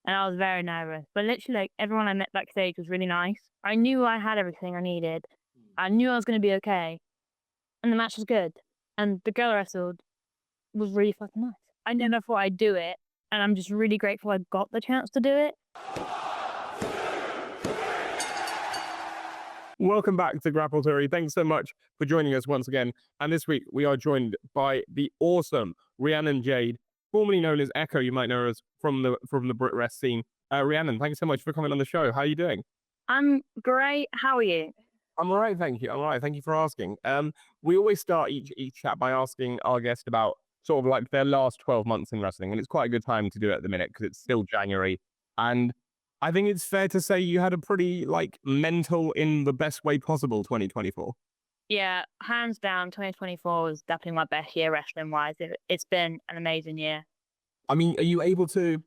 and I was very nervous. But literally, like, everyone I met backstage was really nice. I knew I had everything I needed. I knew I was going to be okay, and the match was good. And the girl I wrestled was really fucking nice. I never thought I'd do it, and I'm just really grateful I got the chance to do it. Welcome back to Grapple Theory. Thanks so much for joining us once again. And this week we are joined by the awesome Rhiannon Jade, formerly known as Echo. You might know her as from the Brit Rest scene. Rhiannon, thanks so much for coming on the show. How are you doing? I'm great. How are you? I'm all right, thank you. I'm all right. Thank you for asking. We always start each chat by asking our guest about sort of like their last 12 months in wrestling, and it's quite a good time to do it at the minute because it's still January. And I think it's fair to say you had a pretty like mental in the best way possible 2024. Yeah, hands down, 2024 was definitely my best year wrestling wise. It's been an amazing year. I mean, are you able to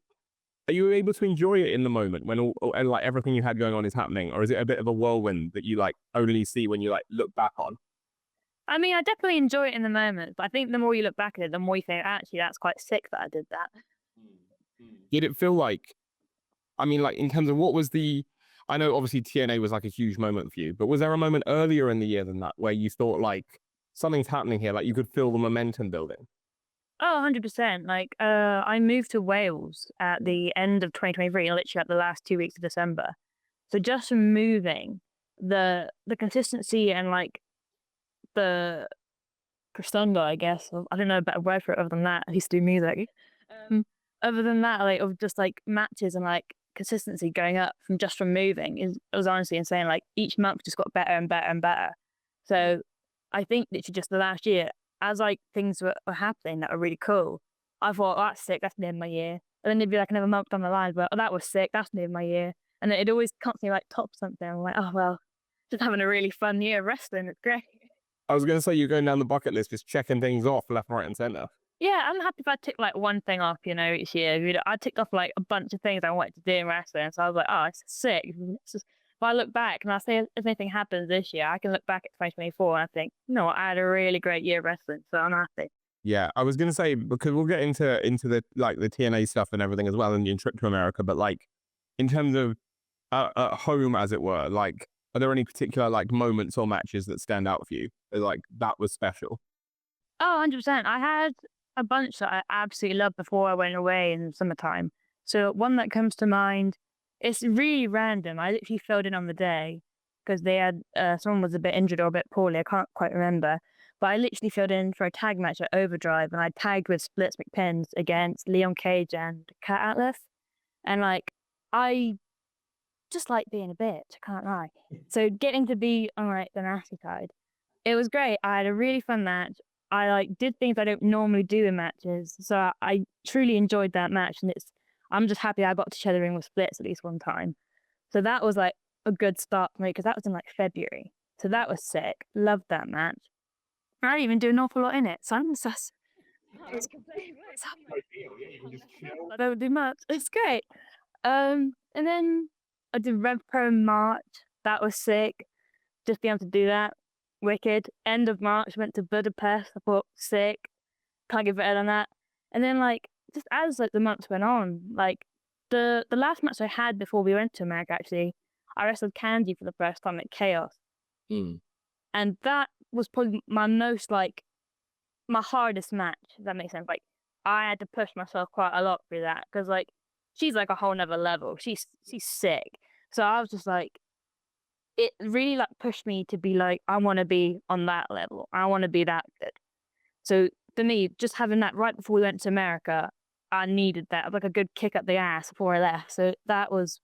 enjoy it in the moment when and like everything you had going on is happening, or is it a bit of a whirlwind that you like only see when you like look back on? I mean, I definitely enjoy it in the moment, but I think the more you look back at it, the more you think, actually, that's quite sick that I did that. Did it feel like, I mean, like in terms of what was I know obviously TNA was like a huge moment for you, but was there a moment earlier in the year than that where you thought like something's happening here, like you could feel the momentum building? Oh, 100%. Like, I moved to Wales at the end of 2023, literally at the last 2 weeks of December. So just from moving, the consistency and like the persona, I guess, I don't know a better word for it other than that. I used to do music. Um, Other than that, like of just like matches and like consistency going up from moving it was honestly insane. Like each month just got better and better and better. So I think literally just the last year, as like things were happening that were really cool, I thought, oh, that's sick, that's the end of my year. And then there'd be like another month down the line, but oh, that was sick, that's the end of my year. And then it'd always constantly like top something. I'm like, oh well, just having a really fun year wrestling. It's great. I was going to say you're going down the bucket list, just checking things off left, right, and center. Yeah, I'm happy if I tick like one thing off, each year. I ticked off like a bunch of things I wanted to do in wrestling. So I was like, oh, it's sick. If I look back and I say if anything happens this year, I can look back at 2024 and I think, no, I had a really great year wrestling. So I'm happy. Yeah, I was going to say, because we'll get into the like the TNA stuff and everything as well and your trip to America, but like in terms of at home, as it were, like are there any particular like moments or matches that stand out for you? Like that was special. Oh, 100%. I had a bunch that I absolutely loved before I went away in the summertime. So one that comes to mind, it's really random. I literally filled in on the day because they had someone was a bit injured or a bit poorly. I can't quite remember. But I literally filled in for a tag match at Overdrive and I tagged with Splits McPins against Leon Cage and Cat Atlas. And like, I just like being a bitch, I can't lie. So getting to be on like the nasty side, it was great. I had a really fun match. I like did things I don't normally do in matches, so I truly enjoyed that match. And I'm just happy I got to share the ring with Splits at least one time. So that was like a good start for me because that was in like February. So that was sick. Loved that match. I didn't even do an awful lot in it, so I'm sus. I don't do much. It's great. And then I did Rev Pro in March. That was sick. Just being able to do that. Wicked. End of March, went to Budapest. I thought, sick. Can't get better than that. And then like just as like the months went on, like the last match I had before we went to America, actually, I wrestled Candy for the first time at Chaos. And that was probably my most like my hardest match, if that makes sense. Like I had to push myself quite a lot through that because like she's like a whole nother level. She's sick. So I was just like, it really like pushed me to be like, I want to be on that level. I want to be that good. So for me, just having that right before we went to America, I needed that, like a good kick up the ass before I left. So that was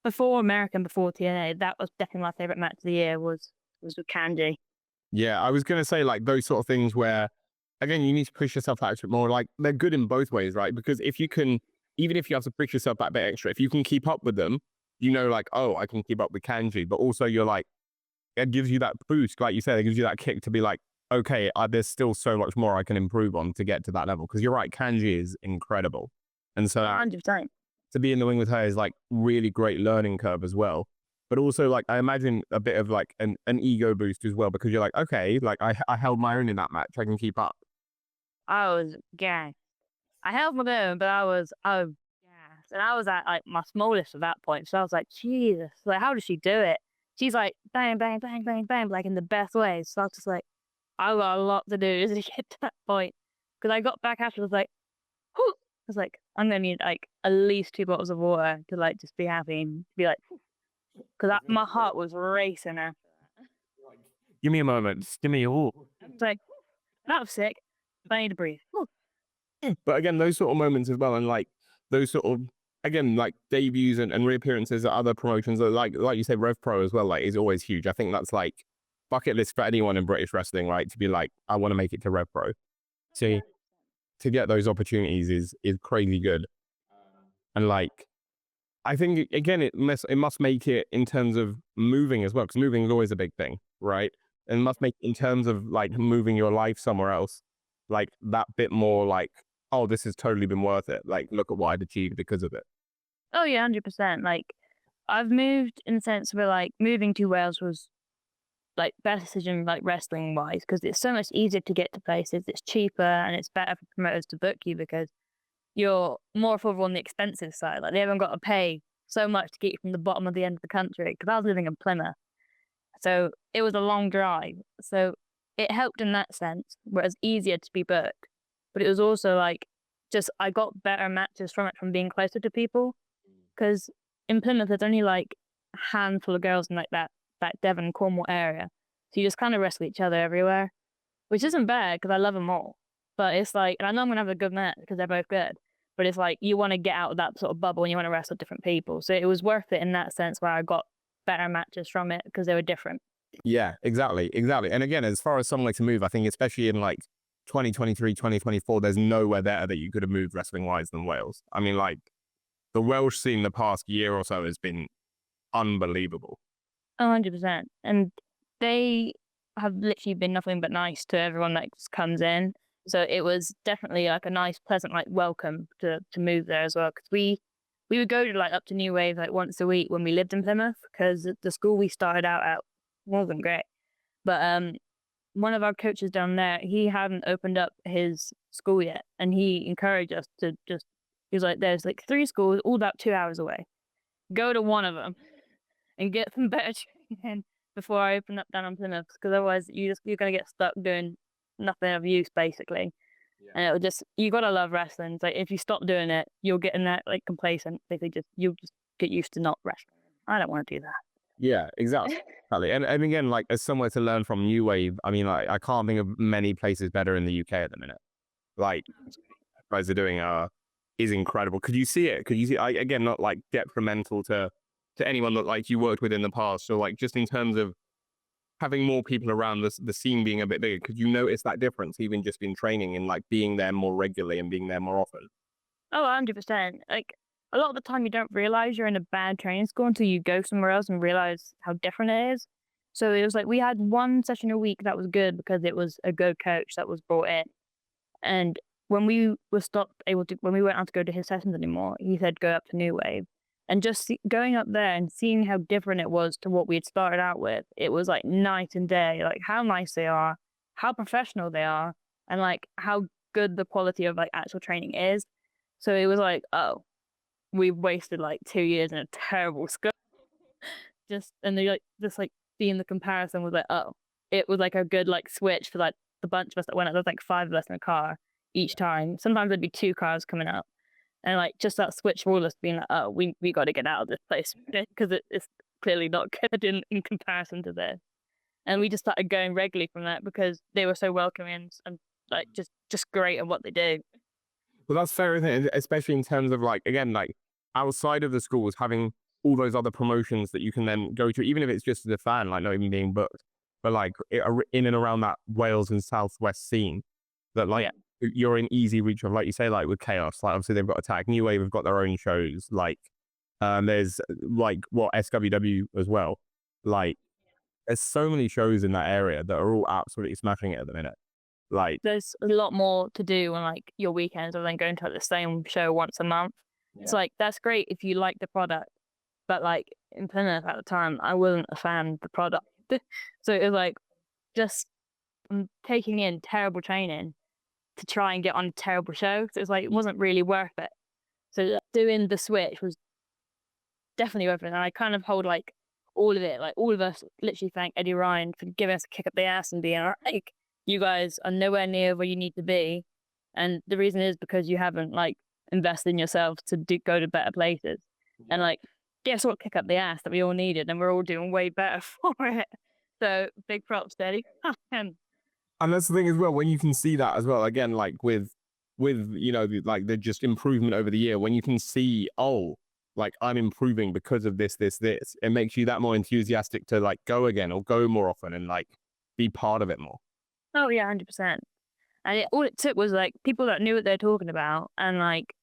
before America and before TNA. That was definitely my favorite match of the year was with Candy. Yeah, I was going to say like those sort of things where, again, you need to push yourself that extra more. Like they're good in both ways, right? Because if you can, even if you have to push yourself that bit extra, if you can keep up with them, like, oh, I can keep up with Kanji, but also you're like, it gives you that boost, like you said, it gives you that kick to be like, okay, there's still so much more I can improve on to get to that level. Because you're right, Kanji is incredible. And so 100%. to be in the wing with her is like really great learning curve as well. But also like, I imagine a bit of like an ego boost as well, because you're like, okay, like I held my own in that match. I can keep up. I was gassed. I held my own, but I was, oh, gassed. and I was at like my smallest at that point. So I was like, Jesus, like how does she do it? She's like bang, bang, bang, bang, bang, like in the best way. So I was just like, I got a lot to do to get to that point. Because I got back after, I was like, whew. I was like, I'm gonna need like at least 2 bottles of water to like just be happy and be like, because my heart was racing after that. Give me a moment. Just give me all. I was like, that was sick. I need to breathe. Whew. But again, those sort of moments as well, and like those sort of again like debuts and reappearances at other promotions, like you say, Rev Pro as well, like is always huge. I think that's like bucket list for anyone in British wrestling, right? To be like, I want to make it to Rev Pro. So to get those opportunities is crazy good, and like I think again it must make it in terms of moving as well, because moving is always a big thing, right? And must make in terms of like moving your life somewhere else, like that bit more like, oh, this has totally been worth it. Like, look at what I'd achieved because of it. Oh yeah, 100%. Like I've moved in the sense where like moving to Wales was like best decision like wrestling wise because it's so much easier to get to places. It's cheaper and it's better for promoters to book you because you're more affordable on the expensive side. Like they haven't got to pay so much to get you from the bottom of the end of the country. Because I was living in Plymouth, so it was a long drive. So it helped in that sense, where it's easier to be booked. But it was also like just I got better matches from it from being closer to people. Because in Plymouth, there's only like a handful of girls in like that Devon Cornwall area, so you just kind of wrestle each other everywhere, which isn't bad because I love them all. But it's like, and I know I'm gonna have a good match because they're both good. But it's like you want to get out of that sort of bubble and you want to wrestle different people. So it was worth it in that sense where I got better matches from it because they were different. Yeah, exactly. And again, as far as somewhere to move, I think especially in like 2023, 2024, there's nowhere better that you could have moved wrestling wise than Wales. I mean, like the Welsh scene the past year or so has been unbelievable. 100%. And they have literally been nothing but nice to everyone that just comes in. So it was definitely like a nice, pleasant, like welcome to move there as well. Because we would go to like up to New Wave like once a week when we lived in Plymouth because the school we started out at wasn't great. But one of our coaches down there, he hadn't opened up his school yet, and he encouraged us to just. He was like, "There's like 3 schools, all about 2 hours away. Go to one of them and get some better training before I open up down on Plymouth, because otherwise you're gonna get stuck doing nothing of use basically." Yeah. And it'll just you gotta love wrestling. It's like if you stop doing it, you'll get in that like complacent. You'll just get used to not wrestling. I don't want to do that. Yeah, exactly. And again, like as somewhere to learn from New Wave, I mean, like I can't think of many places better in the UK at the minute. Like, what guys are doing is incredible. Could you see it? Could you see? Again, not like detrimental to anyone that like you worked with in the past. So like just in terms of having more people around the scene being a bit bigger, could you notice that difference even just in training and like being there more regularly and being there more often? Oh, 100%. Like a lot of the time you don't realize you're in a bad training school until you go somewhere else and realize how different it is. So it was like we had one session a week that was good because it was a good coach that was brought in. And when we were stopped able to, when we weren't able to go to his sessions anymore, he said go up to New Wave. And just going up there and seeing how different it was to what we had started out with, it was like night and day, like how nice they are, how professional they are, and like how good the quality of like actual training is. So it was like, oh, we wasted like 2 years in a terrible school. And they like just like seeing the comparison was like, oh, it was like a good like switch for like the bunch of us that went out. There was like 5 of us in a car each time. Sometimes there'd be 2 cars coming up. And like just that switch for all of us being like, oh, we got to get out of this place because it's clearly not good in comparison to this. And we just started going regularly from that because they were so welcoming and like just great at what they do. Well, that's fair, isn't it? Especially in terms of like, again, like outside of the schools, having all those other promotions that you can then go to, even if it's just as a fan, like not even being booked, but like in and around that Wales and Southwest scene that like you're in easy reach of, like you say, like with Chaos, like obviously they've got Attack, New Wave have got their own shows, like there's like SWW as well. Like there's so many shows in that area that are all absolutely smashing it at the minute. Like there's a lot more to do on like your weekends other than going to like, the same show once a month. Yeah. It's like that's great if you like the product, but like in Plymouth at the time, I wasn't a fan of the product, so it was like just taking in terrible training to try and get on a terrible show. So it was like it wasn't really worth it. So doing the switch was definitely worth it. And I kind of hold like all of it, like all of us literally thank Eddie Ryan for giving us a kick up the ass and being like, you guys are nowhere near where you need to be. And the reason is because you haven't like invested in yourself to go to better places. And like, guess what kick up the ass that we all needed, and we're all doing way better for it. So big props to Eddie. And that's the thing as well, when you can see that as well, again, like with you know, like the just improvement over the year, when you can see, oh, like I'm improving because of this, it makes you that more enthusiastic to like go again or go more often and like be part of it more. Oh yeah, 100%. And all it took was like people that knew what they're talking about, and like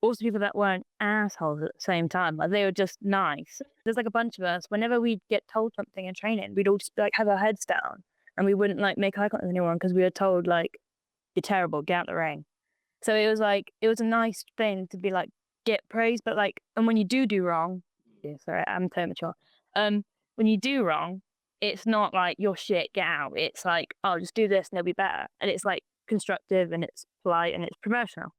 also people that weren't assholes at the same time. Like they were just nice. There's like a bunch of us. Whenever we'd get told something in training, we'd all just like have our heads down, and we wouldn't like make eye contact with anyone because we were told like, "You're terrible. Get out the ring." So it was like it was a nice thing to be like get praise, but like, and when you do wrong, yeah, sorry, I'm too mature. When you do wrong, it's not like you're shit, get out. It's like, oh, just do this and it'll be better, and it's like constructive and it's polite and it's promotional.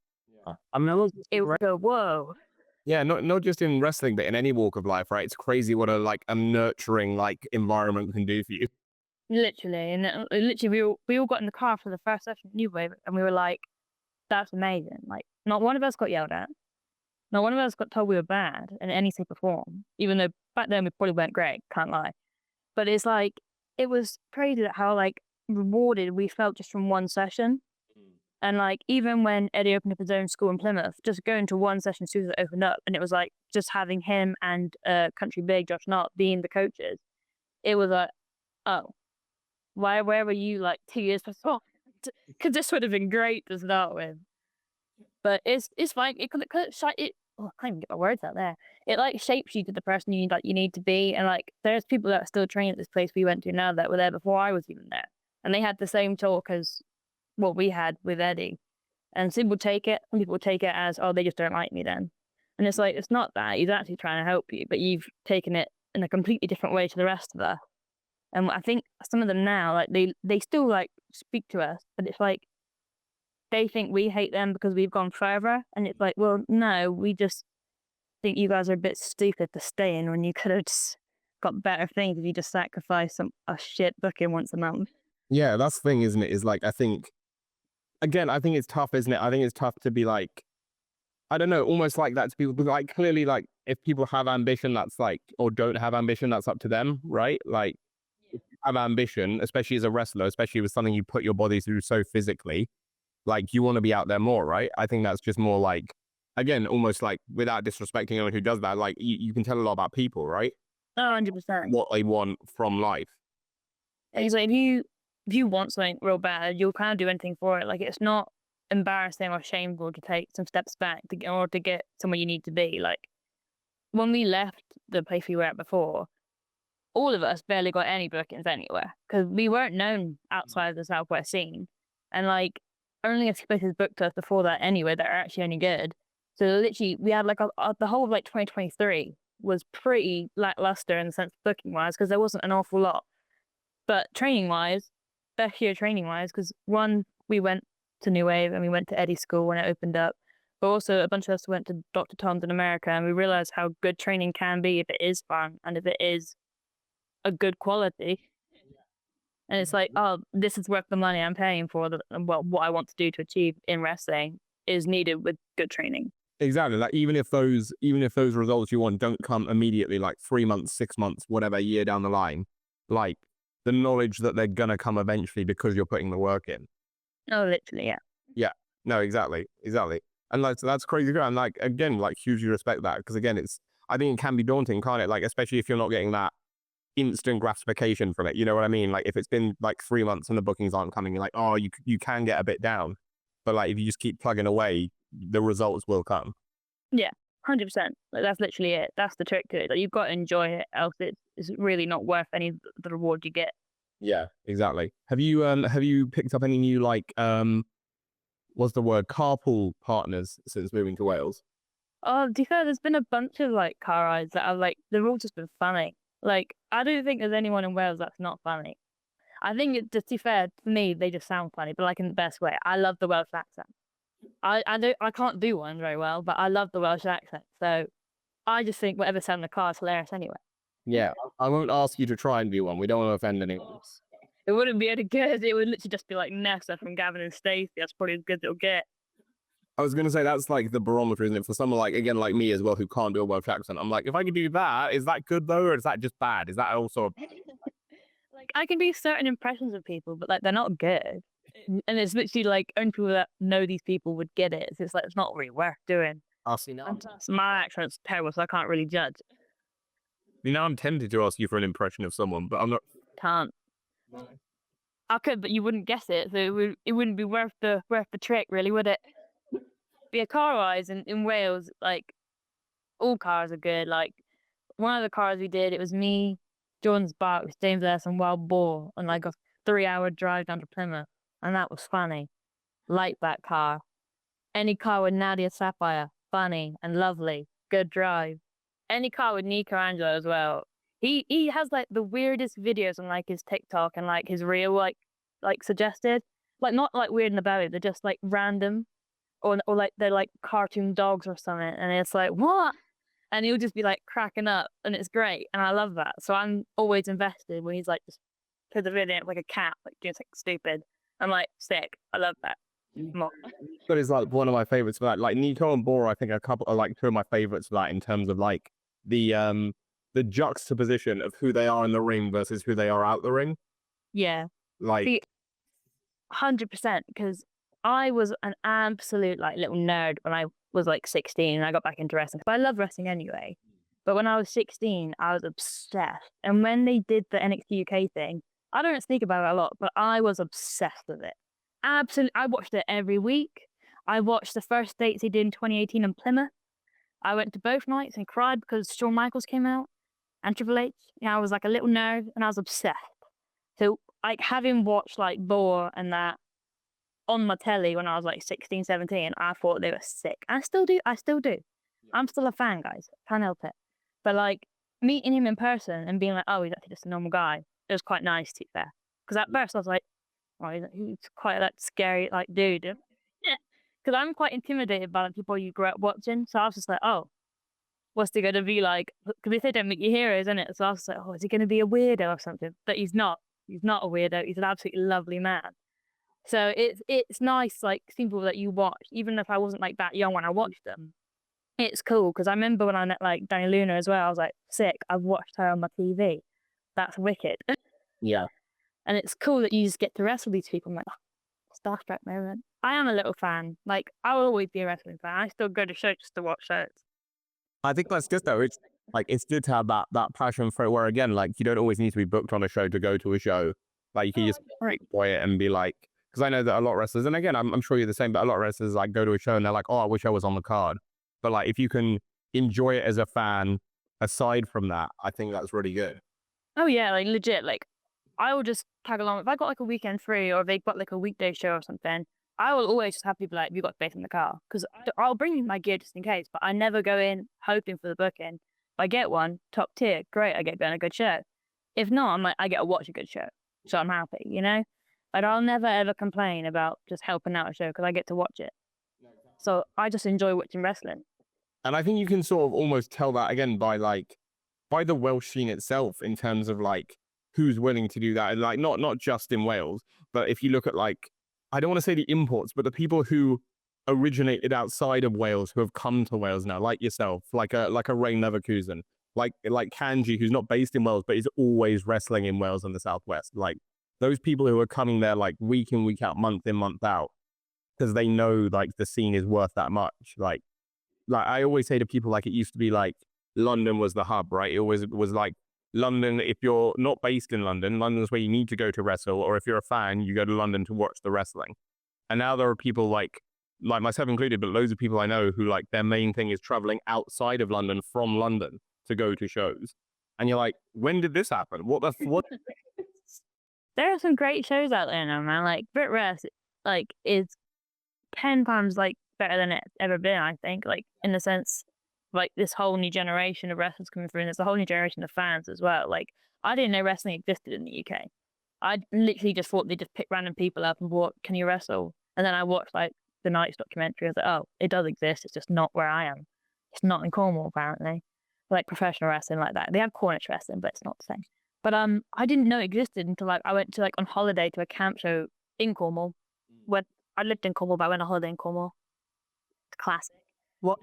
I mean, It would go, whoa. yeah, not just in wrestling, but in any walk of life, right? It's crazy what a nurturing like environment can do for you. Literally, and literally, we all got in the car for the first session New Wave, and we were like, "That's amazing!" Like, not one of us got yelled at, not one of us got told we were bad in any shape or form. Even though back then we probably weren't great, can't lie. But it's like it was crazy that how like rewarded we felt just from one session. And like even when Eddie opened up his own school in Plymouth, just going to one session as soon as it opened up, and it was like just having him and Country Big Josh Knott being the coaches. It was like, oh, where were you like 2 years before? Because this would have been great to start with. But it's fine. It oh, I can't even get my words out there. It like shapes you to the person you need to be. And like there's people that are still training at this place we went to now that were there before I was even there, and they had the same talk as what we had with Eddie. And some people take it, some people take it as, oh, they just don't like me then. And it's like, it's not that. He's actually trying to help you, but you've taken it in a completely different way to the rest of us. And I think some of them now, like they still like speak to us, but it's like they think we hate them because we've gone further. And it's like, well, no, we just think you guys are a bit stupid to stay in when you could have just got better things if you just sacrifice a shit booking once a month. Yeah, that's the thing, isn't it? Is like, I think, again, I think it's tough, isn't it? I think it's tough to be like, I don't know, almost like that to people. But like, clearly, like, if people have ambition, that's like, or don't have ambition, that's up to them, right? Like, if you have ambition, especially as a wrestler, especially with something you put your body through so physically, like, you want to be out there more, right? I think that's just more like, again, almost like, without disrespecting anyone who does that, like, you can tell a lot about people, right? Oh, 100%. What they want from life. It's like if you want something real bad, you'll kind of do anything for it. Like it's not embarrassing or shameful to take some steps back to get somewhere you need to be. Like when we left the place we were at before, all of us barely got any bookings anywhere because we weren't known outside of the Southwest scene, and like only a few places booked us before that anyway that are actually any good. So literally, we had like the whole of like 2023 was pretty lackluster in the sense of booking wise because there wasn't an awful lot. But training wise, best year training wise, because one, we went to New Wave and we went to Eddie's school when it opened up, but also a bunch of us went to Dr. Tom's in America, and we realized how good training can be if it is fun and if it is a good quality. And it's like, oh, this is worth the money I'm paying for. Well, what I want to do to achieve in wrestling is needed with good training. Exactly. Like even if those results you want don't come immediately, like 3 months, 6 months, whatever year down the line, like the knowledge that they're gonna come eventually because you're putting the work in. Oh, literally, yeah. Yeah. No, exactly. And like, so that's crazy. And like, again, like hugely respect that, because again, I think it can be daunting, can't it? Like, especially if you're not getting that instant gratification from it. You know what I mean? Like if it's been like 3 months and the bookings aren't coming, you're like, oh, you can get a bit down. But like if you just keep plugging away, the results will come. Yeah, 100%. Like that's literally it. That's the trick to it. Like you've got to enjoy it, else it's really not worth any of the reward you get. Yeah, exactly. Have you picked up any new like what's the word, carpool partners since moving to Wales? Oh, to be fair, there's been a bunch of like car rides that are like they've all just been funny. Like I don't think there's anyone in Wales that's not funny. I think to be fair, for me, they just sound funny, but like in the best way. I love the Welsh accent. I can't do one very well, but I love the Welsh accent. So I just think whatever said in the car is hilarious anyway. Yeah, I won't ask you to try and do one. We don't want to offend anyone. It wouldn't be any good. It would literally just be like Nessa from Gavin and Stacey. That's probably as good as it'll get. I was gonna say that's like the barometer, isn't it? For someone like again like me as well who can't do a Welsh accent. I'm like, if I can do that, is that good though, or is that just bad? Is that also Like I can do certain impressions of people, but like they're not good. And it's literally like only people that know these people would get it. So it's like it's not really worth doing. asking now? And plus, my accent's terrible, so I can't really judge. You know, I'm tempted to ask you for an impression of someone, but I'm not. Can't. I could, but you wouldn't guess it. So it wouldn't be worth the trick, really, would it? Be a car wise in Wales, like all cars are good. Like one of the cars we did, it was me, Jordan's Sparks, James S, and Wild Boar on like a 3-hour drive down to Plymouth, and that was funny. Like that car. Any car with Nadia Sapphire, funny and lovely, good drive. Any car with Nico Angelo as well. He has like the weirdest videos on like his TikTok and like his reel like suggested, like not like weird and about it. They're just like random, or like they're like cartoon dogs or something, and it's like what? And he'll just be like cracking up, and it's great, and I love that. So I'm always invested when he's like just put the video like a cat like doing something stupid. I'm like sick. I love that. More. But it's like one of my favorites for that. Like Nico and Bora, I think a couple are like two of my favorites for that in terms of like the juxtaposition of who they are in the ring versus who they are out the ring. Yeah. Like See, 100%, because I was an absolute like little nerd when I was like 16 and I got back into wrestling. But I love wrestling anyway. But when I was 16, I was obsessed. And when they did the NXT UK thing, I don't speak about it a lot, but I was obsessed with it. Absolutely, I watched it every week. I watched the first dates he did in 2018 in Plymouth. I went to both nights and cried because Shawn Michaels came out and Triple H. I was like a little nerd and I was obsessed. So like having watched like Boar and that on my telly when I was like 16, 17, I thought they were sick. I still do. I'm still a fan, guys. Can't help it. But like meeting him in person and being like, oh, he's actually just a normal guy. It was quite nice to be fair. Because at first I was like, oh, he's quite that scary like dude. Because I'm quite intimidated by like people you grew up watching. So I was just like, oh, what's he gonna be like? Because they say don't meet your heroes, isn't it? So I was like, oh, is he gonna be a weirdo or something? But he's not. He's not a weirdo. He's an absolutely lovely man. So it's nice like seeing people that you watch, even if I wasn't like that young when I watched them. It's cool because I remember when I met like Danny Luna as well. I was like, sick. I've watched her on my TV. That's wicked. yeah. And it's cool that you just get to wrestle these people. I'm like, oh, starstruck moment. I am a little fan. Like I will always be a wrestling fan. I still go to shows just to watch shows. I think that's good though. It's like it's good to have that passion for it where again, like you don't always need to be booked on a show to go to a show. Like you can just enjoy it and be like, because I know that a lot of wrestlers, and again, I'm sure you're the same, but a lot of wrestlers like go to a show and they're like, oh, I wish I was on the card. But like if you can enjoy it as a fan, aside from that, I think that's really good. Oh yeah, like legit. Like I will just tag along. If I got like a weekend free or if they got like a weekday show or something, I will always just have people like, have you got space in the car? Because I'll bring my gear just in case, but I never go in hoping for the booking. If I get one, top tier, great, I get going a good show. If not, I'm like, I get to watch a good show. So I'm happy, you know? Like I'll never ever complain about just helping out a show because I get to watch it. So I just enjoy watching wrestling. And I think you can sort of almost tell that again by the Welsh scene itself in terms of like who's willing to do that. And like not just in Wales, but if you look at like, I don't want to say the imports, but the people who originated outside of Wales who have come to Wales now, like yourself, like a Ray Leverkusen, like Kanji, who's not based in Wales, but is always wrestling in Wales and the Southwest. Like those people who are coming there like week in, week out, month in, month out, because they know like the scene is worth that much. Like I always say to people, like it used to be like London was the hub, right? It always was like London, if you're not based in London, London's where you need to go to wrestle, or if you're a fan, you go to London to watch the wrestling. And now there are people like myself included, but loads of people I know who like their main thing is traveling outside of London from London to go to shows. And you're like, when did this happen? What? There are some great shows out there now, man. Like Brit Rest, like is 10 times like better than it's ever been. I think, like in the sense, like this whole new generation of wrestlers coming through, and there's a whole new generation of fans as well. Like I didn't know wrestling existed in the UK. I literally just thought they just pick random people up and bought, can you wrestle? And then I watched like the Nights documentary. I was like, oh, it does exist. It's just not where I am. It's not in Cornwall, apparently. Like professional wrestling like that. They have Cornish wrestling, but it's not the same. But I didn't know it existed until like I went to like on holiday to a camp show in Cornwall. When I lived in Cornwall, but I went on holiday in Cornwall. It's classic. What?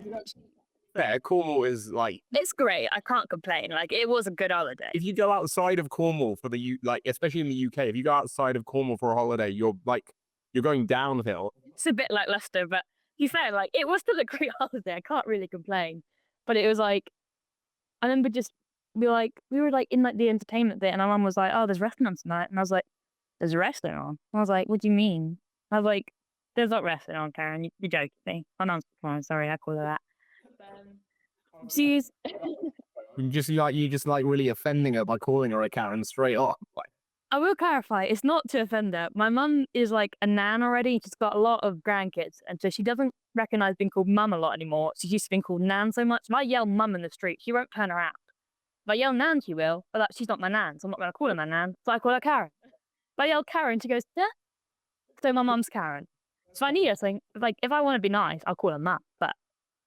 Fair. Cornwall is like, It's great. I can't complain. Like it was a good holiday. if you go outside of Cornwall for the like, especially in the UK, if you go outside of Cornwall for a holiday, you're going downhill. It's a bit like Leicester, but to be fair, like it was still a great holiday. I can't really complain. But it was like, I remember just we were like in like the entertainment bit, and my mum was like, "Oh, there's wrestling on tonight," and I was like, "There's wrestling on." I was like, "What do you mean?" I was like, "There's not wrestling on, Karen. You're joking me." Oh no, I'm sorry, I call her that. She's You just like really offending her by calling her a Karen straight off. Like, I will clarify, it's not to offend her. My mum is like a nan already. She's got a lot of grandkids. And so she doesn't recognize being called mum a lot anymore. She's used to being called nan so much. If I yell mum in the street, she won't turn around. If I yell nan, she will. But like, she's not my nan, so I'm not going to call her my nan. So I call her Karen. If I yell Karen, she goes, yeah. So my mum's Karen. So if I need her, so like, if I want to be nice, I'll call her mum. But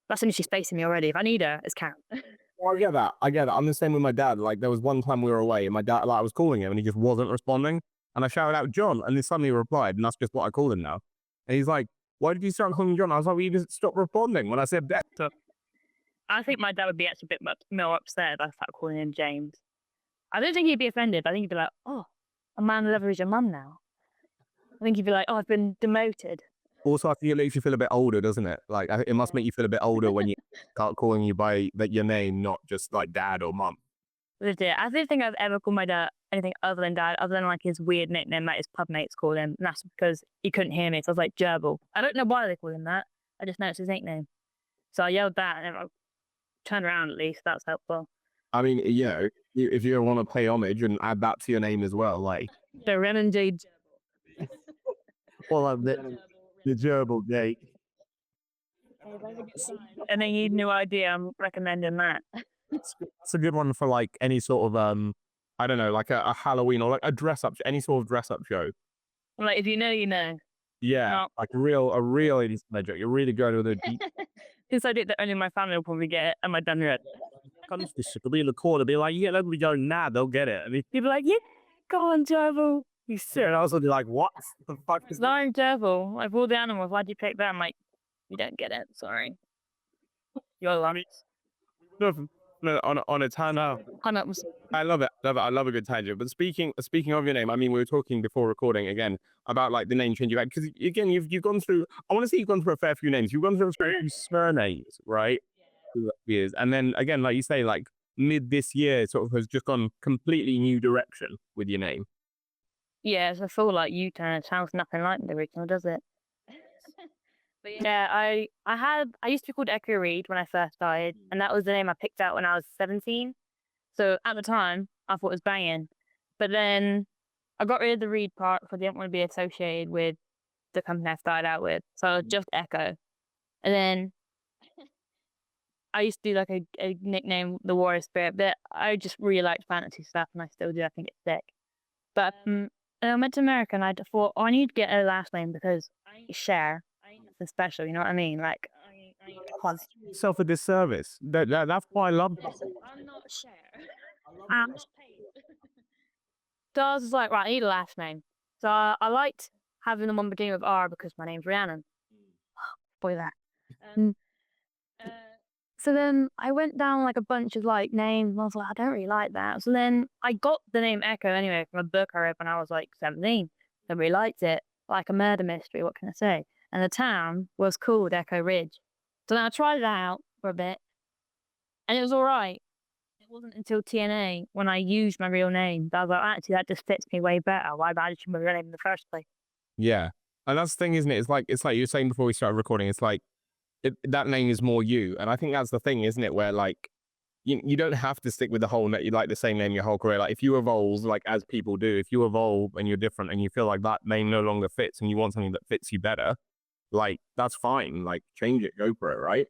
that's only she's spacing me already. If I need her, it's Karen. well, I get that. I'm the same with my dad. Like there was one time we were away and my dad, like I was calling him and he just wasn't responding. And I shouted out John and he suddenly replied, and that's just what I call him now. And he's like, why did you start calling me John? I was like, well, you just stopped responding when I said that. I think my dad would be actually a bit more upset if I start calling him James. I don't think he'd be offended. I think he'd be like, oh, a man level is your mum now. I think he'd be like, oh, I've been demoted. Also, I think it makes you feel a bit older, doesn't it? Like it must make you feel a bit older when you start calling you by your name, not just like dad or mum. Legit. I don't think I've ever called my dad anything other than dad, other than like his weird nickname that his pub mates call him. And that's because he couldn't hear me. So I was like, Gerbil. I don't know why they call him that. I just know it's his nickname. So I yelled that and I turned around at least. That's helpful. I mean, you know, if you want to pay homage and add that to your name as well, like the Rhiannon Jade Gerbil. Well, the Gerbil Jade. And then you no idea I'm recommending that. It's a good one for like any sort of I don't know, like a Halloween or like a dress up, any sort of dress up show. Like if you know, you know. Yeah, No. like a real joke. You're really going with a deep. Since I did that, only my family will probably get it, and my dad read. Comes to shit, they'll be in the corner, be like, yeah, let me go now, they'll get it. I mean, People are like, yeah, go on, Gerbil. you serious? I was like, what the fuck is that? I'm Gerbil. Of all the animals, why'd you pick that? I'm like, you don't get it. Sorry. You're lying. No, on a tangent. I love it. I love a good tangent. But speaking of your name, I mean, we were talking before recording again about like the name change you had, because again, you've gone through. I want to say you've gone through a fair few names. You've gone through a few surnames, right? Years, and then again, like you say, like mid this year, sort of has just gone completely new direction with your name. Yes, I feel like U-turn. It sounds nothing like the original, does it? But yeah, I used to be called Echo Reed when I first started, and that was the name I picked out when I was 17. So at the time, I thought it was banging. But then I got rid of the Reed part because I didn't want to be associated with the company I started out with. So I was just Echo. And then I used to do like a nickname, the Warrior Spirit, but I just really liked fantasy stuff, and I still do. I think it's sick. But and I went to America, and I thought, oh, I need to get a last name because Cher. Nothing special, you know what I mean? Like, Self a disservice. That's why I love. I'm not Cher. I'm not paid. So I was like, right, I need a last name. So I liked having the one beginning with R because my name's Rhiannon. Boy, that. So then I went down like a bunch of like names, and I was like, I don't really like that. So then I got the name Echo anyway from a book I read when I was like 17. I really liked it, like a murder mystery. What can I say? And the town was called Echo Ridge. So then I tried it out for a bit, and it was all right. It wasn't until TNA when I used my real name that I was like, actually, that just fits me way better. Why did you my real name in the first place? Yeah, and that's the thing, isn't it? It's like you were saying before we started recording. It's like that name is more you, and I think that's the thing, isn't it? Where like you don't have to stick with the whole you like the same name your whole career. Like if you evolve, like as people do, if you evolve and you're different and you feel like that name no longer fits and you want something that fits you better, like that's fine. Like change it, go for it, right?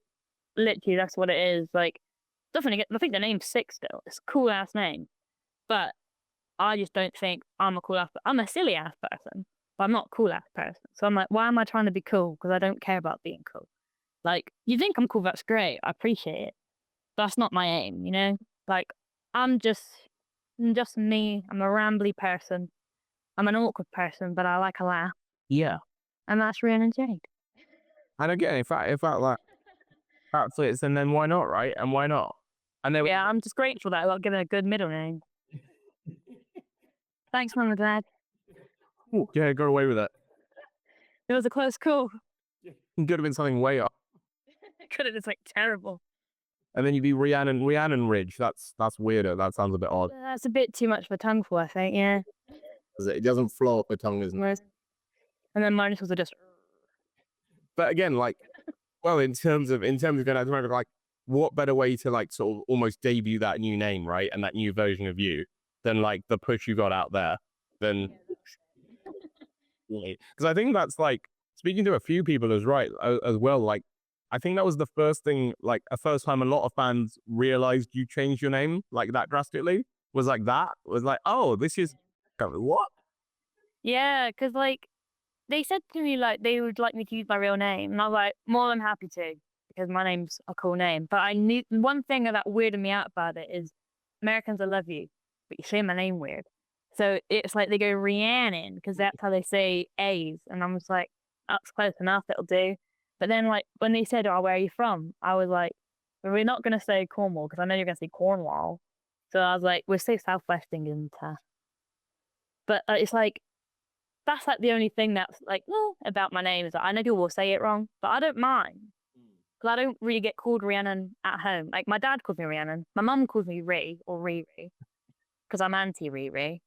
Literally, that's what it is. Like, definitely, I think the name's sick still. It's a cool ass name, but I just don't think I'm a cool ass. I'm a silly ass person. but I'm not a cool ass person. So I'm like, why am I trying to be cool? Because I don't care about being cool. Like, you think I'm cool, that's great. I appreciate it. That's not my aim, you know? Like, I'm just me. I'm a rambly person. I'm an awkward person, but I like a laugh. Yeah. And that's Rhiannon Jade. I don't get it. If that like that fits, and then why not, right? And why not? And then Yeah, I'm just grateful that I got given a good middle name. Thanks, Mum and Dad. yeah, go away with it. It was a close call. It could have been something way up. It could have been like terrible. And then you'd be Rhiannon Ridge. That's weirder. That sounds a bit odd. That's a bit too much of a tongue for, I think, yeah. It doesn't flow up the tongue, isn't it? And then my initials are just... But again, like, well, in terms of going out to America, like, what better way to like sort of almost debut that new name, right, and that new version of you than like the push you got out there? Then, because I think that's like speaking to a few people as well. Like, I think that was the first thing, like a first time a lot of fans realized you changed your name like that drastically. Was like that was like, oh, this is what? Yeah, because like they said to me like they would like me to use my real name, and I was like, more than happy to, because my name's a cool name. But I knew one thing that weirded me out about it is Americans, I love you, but you say my name weird. So it's like they go Rhiannon because that's how they say A's, and I'm just like, that's close enough, it'll do. But then like when they said, "Oh, where are you from?" I was like, well, we're not gonna say Cornwall because I know you're gonna say Cornwall. So I was like, we'll say Southwest England. But it's like that's like the only thing that's like about my name is that I know people will say it wrong, but I don't mind because I don't really get called Rhiannon at home. Like my dad calls me Rhiannon, my mum calls me Rhi or Riri because I'm anti Riri,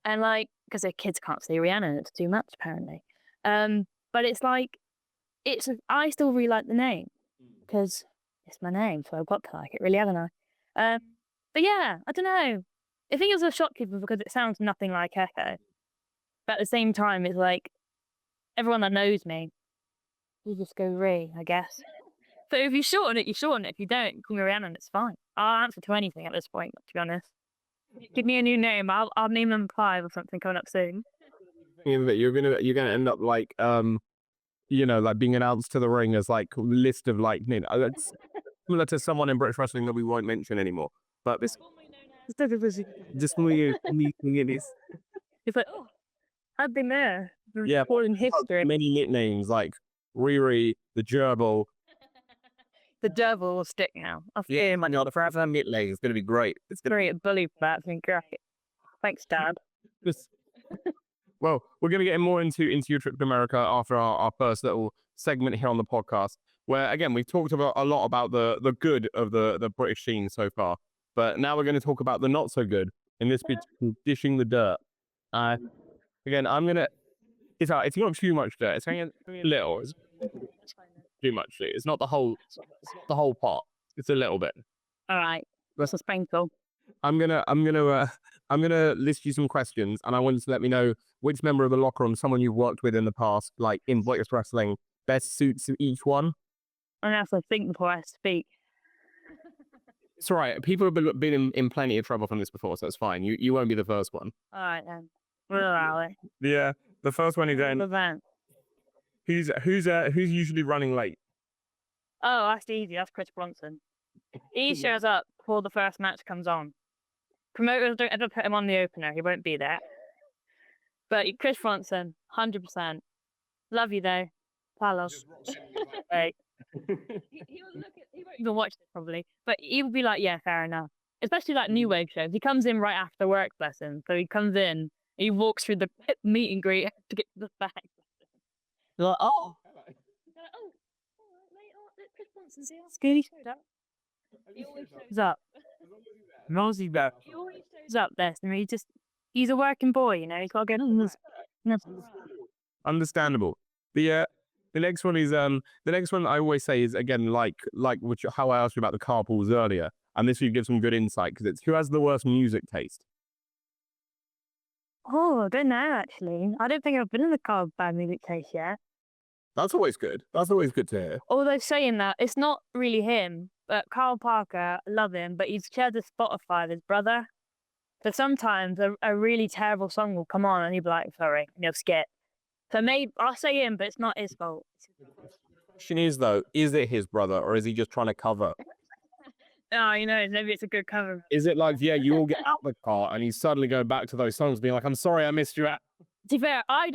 and like because their kids can't say Rhiannon, it's too much apparently. But it's like I still really like the name because it's my name, so I've got to like it, really, haven't I? But yeah, I don't know. I think it was a shock to people because it sounds nothing like Echo. But at the same time, it's like everyone that knows me, you just go Rhi, I guess. So if you shorten it, you shorten it. If you don't, call me Rhiannon, it's fine. I'll answer to anything at this point, to be honest. Give me a new name. I'll name them 5 or something coming up soon. That you're gonna end up like you know, like being announced to the ring as like a list of like, you know, that's similar to someone in British wrestling that we won't mention anymore. But this just it is. It's like, oh, I've been there. Yeah, in history. Many nicknames like Riri, the Gerbil. The devil will stick now. Yeah, man, you're the forever nickname. It's gonna be great. It's gonna be a bully for that. It's been great. Thanks, Dad. Well, we're going to get more into your trip to America after our first little segment here on the podcast, where again we've talked about a lot about the good of the British scene so far, but now we're going to talk about the not so good in this bit, dishing the dirt. Again, I'm gonna. It's not too much dirt. It's only a little. It's too much. It's not the whole. It's not the whole pot. It's a little bit. All right. That's a sprinkle. I'm gonna list you some questions, and I want you to let me know which member of the locker room, someone you've worked with in the past, like in British wrestling, best suits each one. I'm gonna have to think before I speak. It's all right. People have been in plenty of trouble from this before, so it's fine. You won't be the first one. All right then. We'll allow it. Yeah, the first one is then. Event. Who's usually running late? Oh, that's easy. That's Chris Bronson. He shows up before the first match comes on. Promoters don't ever put him on the opener. He won't be there. But Chris Bronson, 100%. Love you though. Palos. Right. He won't even watch this probably, but he will be like, yeah, fair enough. Especially like New Wave shows. He comes in right after work lesson, so he comes in, he walks through the meet and greet to get to the back. They're like, oh. Chris Bronson's here. That's good. He showed up. He always shows up. He always shows up there. I mean, he's a working boy, you know. He's got to get on this. Understandable. The next one is the next one I always say is again like how I asked you about the carpools earlier, and this will give some good insight because it's who has the worst music taste. Oh, I don't know actually. I don't think I've been in the car with bad music taste yet. That's always good. That's always good to hear. Although saying that, it's not really him, but Carl Parker, I love him, but he shares a Spotify with his brother. But sometimes a really terrible song will come on and you'll be like, sorry, and you'll skip. So maybe I'll say him, but it's not his fault. The question is though, is it his brother or is he just trying to cover? Oh, maybe it's a good cover. Is it like, yeah, you all get out the car and he's suddenly going back to those songs being like, I'm sorry I missed you out. To be fair, I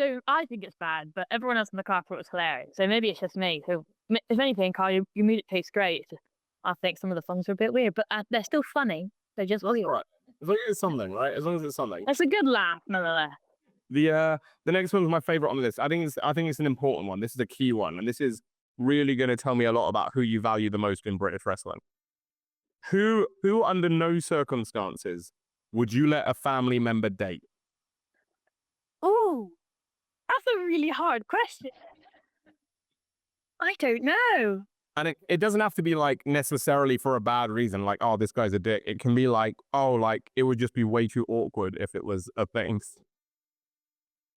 think it's bad, but everyone else in the car thought it was hilarious. So maybe it's just me. So if anything, Carl, your music tastes great. It's just, I think some of the songs are a bit weird, but they're still funny. They're just weird. Right. As long as it's something, right? As long as it's something. It's a good laugh, nonetheless. The next one was my favorite on the list. I think it's an important one. This is a key one, and this is really going to tell me a lot about who you value the most in British wrestling. Who under no circumstances would you let a family member date? Oh, that's a really hard question. I don't know. And it doesn't have to be like necessarily for a bad reason, like, oh, this guy's a dick. It can be like, oh, like it would just be way too awkward if it was a thing.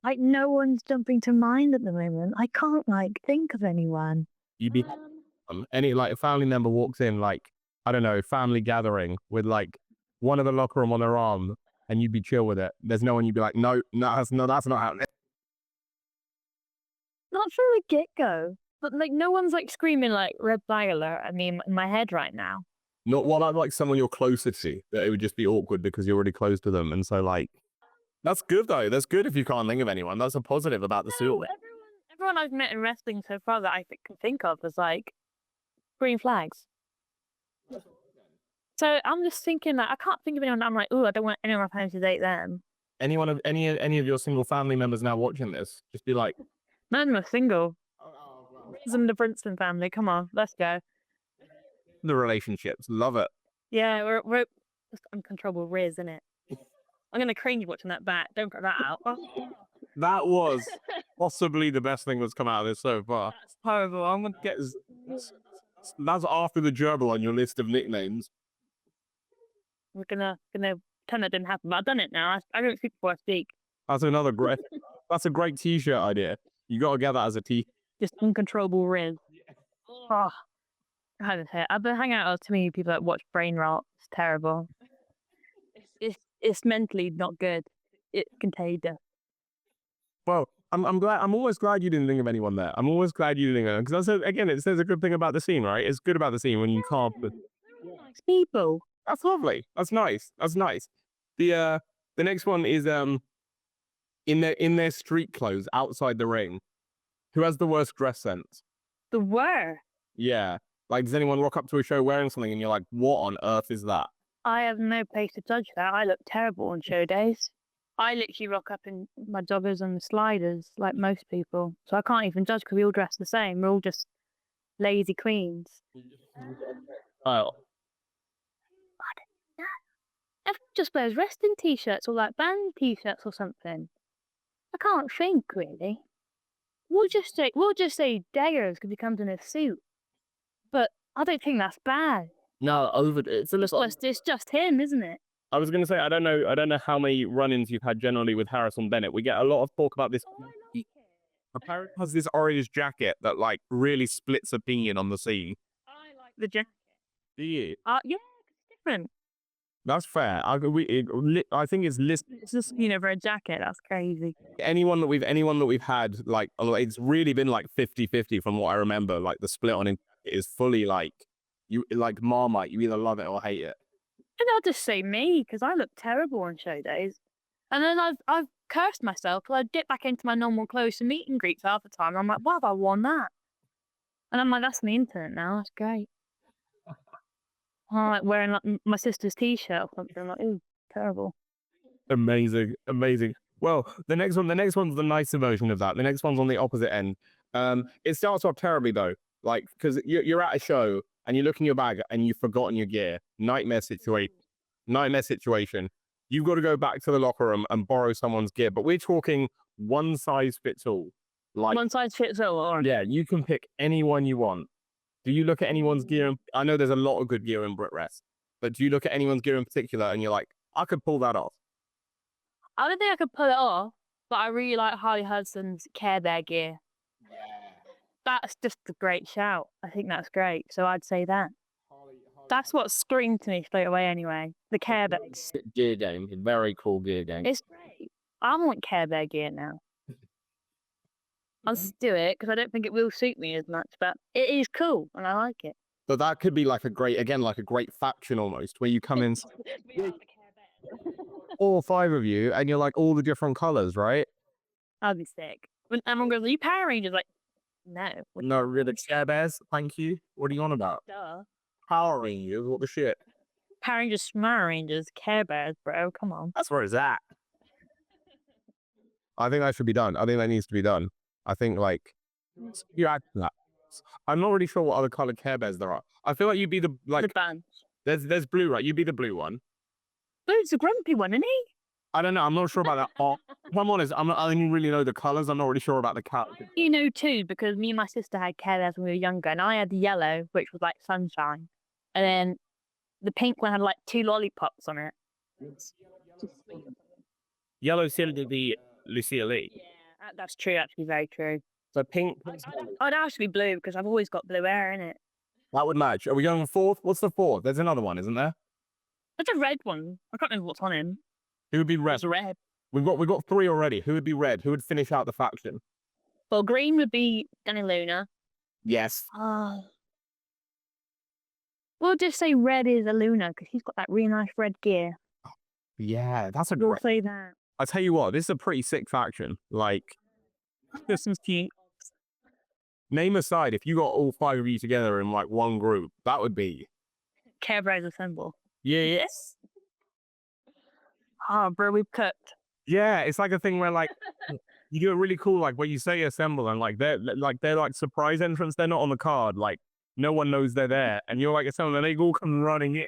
Like no one's jumping to mind at the moment. I can't like think of anyone. You'd be any like a family member walks in, like, I don't know, family gathering with like one of the locker room on their arm, and you'd be chill with it. There's no one you'd be like, no, that's not happening. Not from the get-go. But like no one's like screaming like red flag alert at me in my head right now. Not what I'd like someone you're closer to, that it would just be awkward because you're already close to them. And so like, that's good though. That's good if you can't think of anyone. That's a positive about the suit. Everyone I've met in wrestling so far that I can think of is like green flags. So I'm just thinking like I can't think of anyone that I'm like, oh, I don't want anyone of my family to date them. Any of your single family members now watching this, just be like, none of them are single. Riz and the Princeton family, come on, let's go. The relationships, love it. Yeah, we're just uncontrollable Riz, isn't it? I'm gonna cringe watching that back. Don't put that out. That was possibly the best thing that's come out of this so far. That's horrible. I'm gonna get. That's after the gerbil on your list of nicknames. We're gonna pretend that didn't happen, but I've done it now. I don't speak before I speak. That's another great. That's a great T-shirt idea. You gotta get that as a T. Just uncontrollable Riz. Oh, I haven't heard. I've been hanging out with too many people that watch Brain Rot. It's terrible. It's mentally not good. It's contagious. Well, I'm glad. I'm always glad you didn't think of anyone there. I'm always glad you didn't think of because again, it says a good thing about the scene, right? It's good about the scene when you can't. Nice people. That's lovely. That's nice. That's nice. The next one is in their street clothes outside the ring. Who has the worst dress sense? The worst? Yeah. Like, does anyone rock up to a show wearing something and you're like, what on earth is that? I have no place to judge that. I look terrible on show days. I literally rock up in my joggers and sliders like most people. So I can't even judge because we all dress the same. We're all just lazy queens. Oh. I don't know. Everyone just wears wrestling t-shirts or like band t-shirts or something. I can't think really. We'll just say daggers because he comes in a suit. But I don't think that's bad. No, it's just him, isn't it? I was gonna say I don't know how many run-ins you've had generally with Harrison Bennett. We get a lot of talk about this. Oh, I like it. Apparently has this orange jacket that like really splits opinion on the scene. I like the jacket. Do you? Yeah, it's different. That's fair. I think it's It's just for a jacket. That's crazy. Anyone that we've had, like, it's really been like 50-50 from what I remember. Like the split on it is fully like you like Marmite. You either love it or hate it. And I'll just say me because I look terrible on show days. And then I've cursed myself because I dip back into my normal clothes to meet and greets half the time. And I'm like, why have I worn that? And I'm like, that's on the internet now. That's great. I'm like wearing like my sister's t-shirt or something. I'm like, ooh, terrible. Amazing. Well, the next one's the nicer version of that. The next one's on the opposite end. It starts off terribly though, like because you're at a show and you look in your bag and you've forgotten your gear. Nightmare situation. You've got to go back to the locker room and borrow someone's gear. But we're talking one size fits all. Like one size fits all. Yeah, you can pick anyone you want. Do you look at anyone's gear? I know there's a lot of good gear in Brit Rest, but do you look at anyone's gear in particular and you're like, I could pull that off? I don't think I could pull it off, but I really like Harley Hudson's Care Bear gear. Yeah. That's just a great shout. I think that's great. So I'd say that. Harley That's what screamed to me straight away anyway. The Care Bears. Gear game, very cool gear game. It's great. I want Care Bear gear now. I'll just do it because I don't think it will suit me as much, but it is cool and I like it. But that could be like a great, again, like a great faction almost, where you come in, all 5 of you, and you're like all the different colors, right? That'd be sick. When everyone goes, "Are you Power Rangers?" Like, no. No, really, Care Bears. Thank you. What are you on about? Duh. Power Rangers. What the shit? Power Rangers, Smart Rangers, Care Bears, bro. Come on. That's where it's at. I think that should be done. I think that needs to be done. I think like you add to that. I'm not really sure what other colored Care Bears there are. I feel like you'd be the The like bunch. there's blue, right? You'd be the blue one. Blue's the grumpy one, isn't he? I don't know. I'm not sure about that. Oh, if I'm honest, I only really know the colors. I'm not really sure about the cat. You know too, because me and my sister had Care Bears when we were younger, and I had the yellow, which was like sunshine, and then the pink one had like 2 lollipops on it. Yellow Cylinder, the Lucia Lee. Yeah, that's true. Actually, very true. So pink. I'd actually be blue because I've always got blue hair in it. That would match. Are we going 4th? What's the 4th? There's another one, isn't there? There's a red one. I can't remember what's on him. Who would be red? It's red. We've got 3 already. Who would be red? Who would finish out the faction? Well, green would be Danny Luna. Yes. We'll just say red is a Luna because he's got that really nice red gear. Yeah, that's a We'll great. say that. I tell you what, this is a pretty sick faction. Like, This is cute. name aside, if you got all 5 of you together in like one group, that would be. Care Bears assemble. Yes. Oh, bro, we've cooked. Yeah, it's like a thing where like you do it really cool, like where you say assemble and like they're like surprise entrance. They're not on the card. Like no one knows they're there, and you're like assemble, and they all come running in.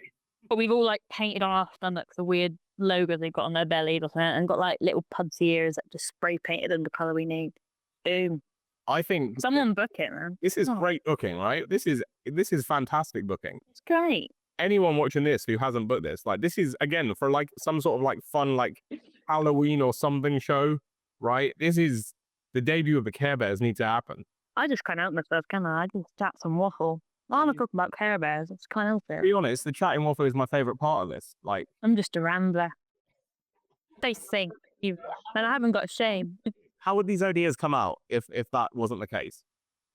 But we've all like painted on our stomachs the weird logos they've got on their bellies or something, and got like little pudsey ears that just spray painted in the colour we need. Boom. I think Someone book it, man. this is Oh. great booking, right? This is fantastic booking. It's great. Anyone watching this who hasn't booked this, like this is again for like some sort of like fun like Halloween or something show, right? This is the debut of the Care Bears need to happen. I just can't help myself, can I? I just chat some waffle. I want to talk about Care Bears. I just can't help To it. be honest, the chatting waffle is my favorite part of this. Like, I'm just a rambler. They sing, and I haven't got shame. how would these ideas come out if that wasn't the case?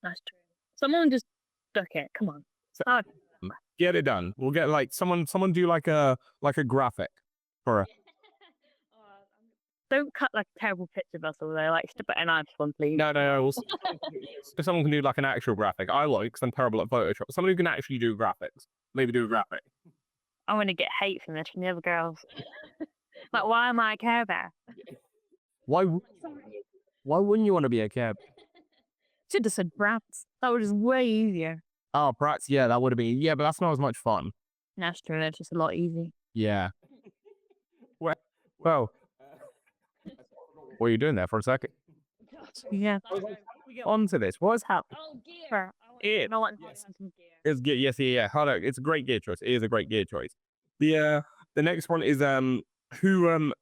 That's true. Someone just book it. Come on. Oh, Get it done. We'll get like someone do like a graphic for a. don't cut like a terrible picture of us over there. Like, stick it in nice one, please. No. If someone can do like an actual graphic, I like because I'm terrible at Photoshop. Someone who can actually do graphics, maybe do a graphic. I'm gonna get hate from this from the other girls. Like, why am I a Care Bear? Why wouldn't you want to be a Care Bear? Should have said brats. That was just way easier. Oh, perhaps yeah, that would have been but that's not as much fun. That's true. It's just a lot easy. Yeah. Well, what are you doing there for a second? Yeah. Onto this. What's happening? Oh, gear. It I want some gear. is good. Yes, yeah. Hold on. It's a great gear choice. It is a great gear choice. The next one is who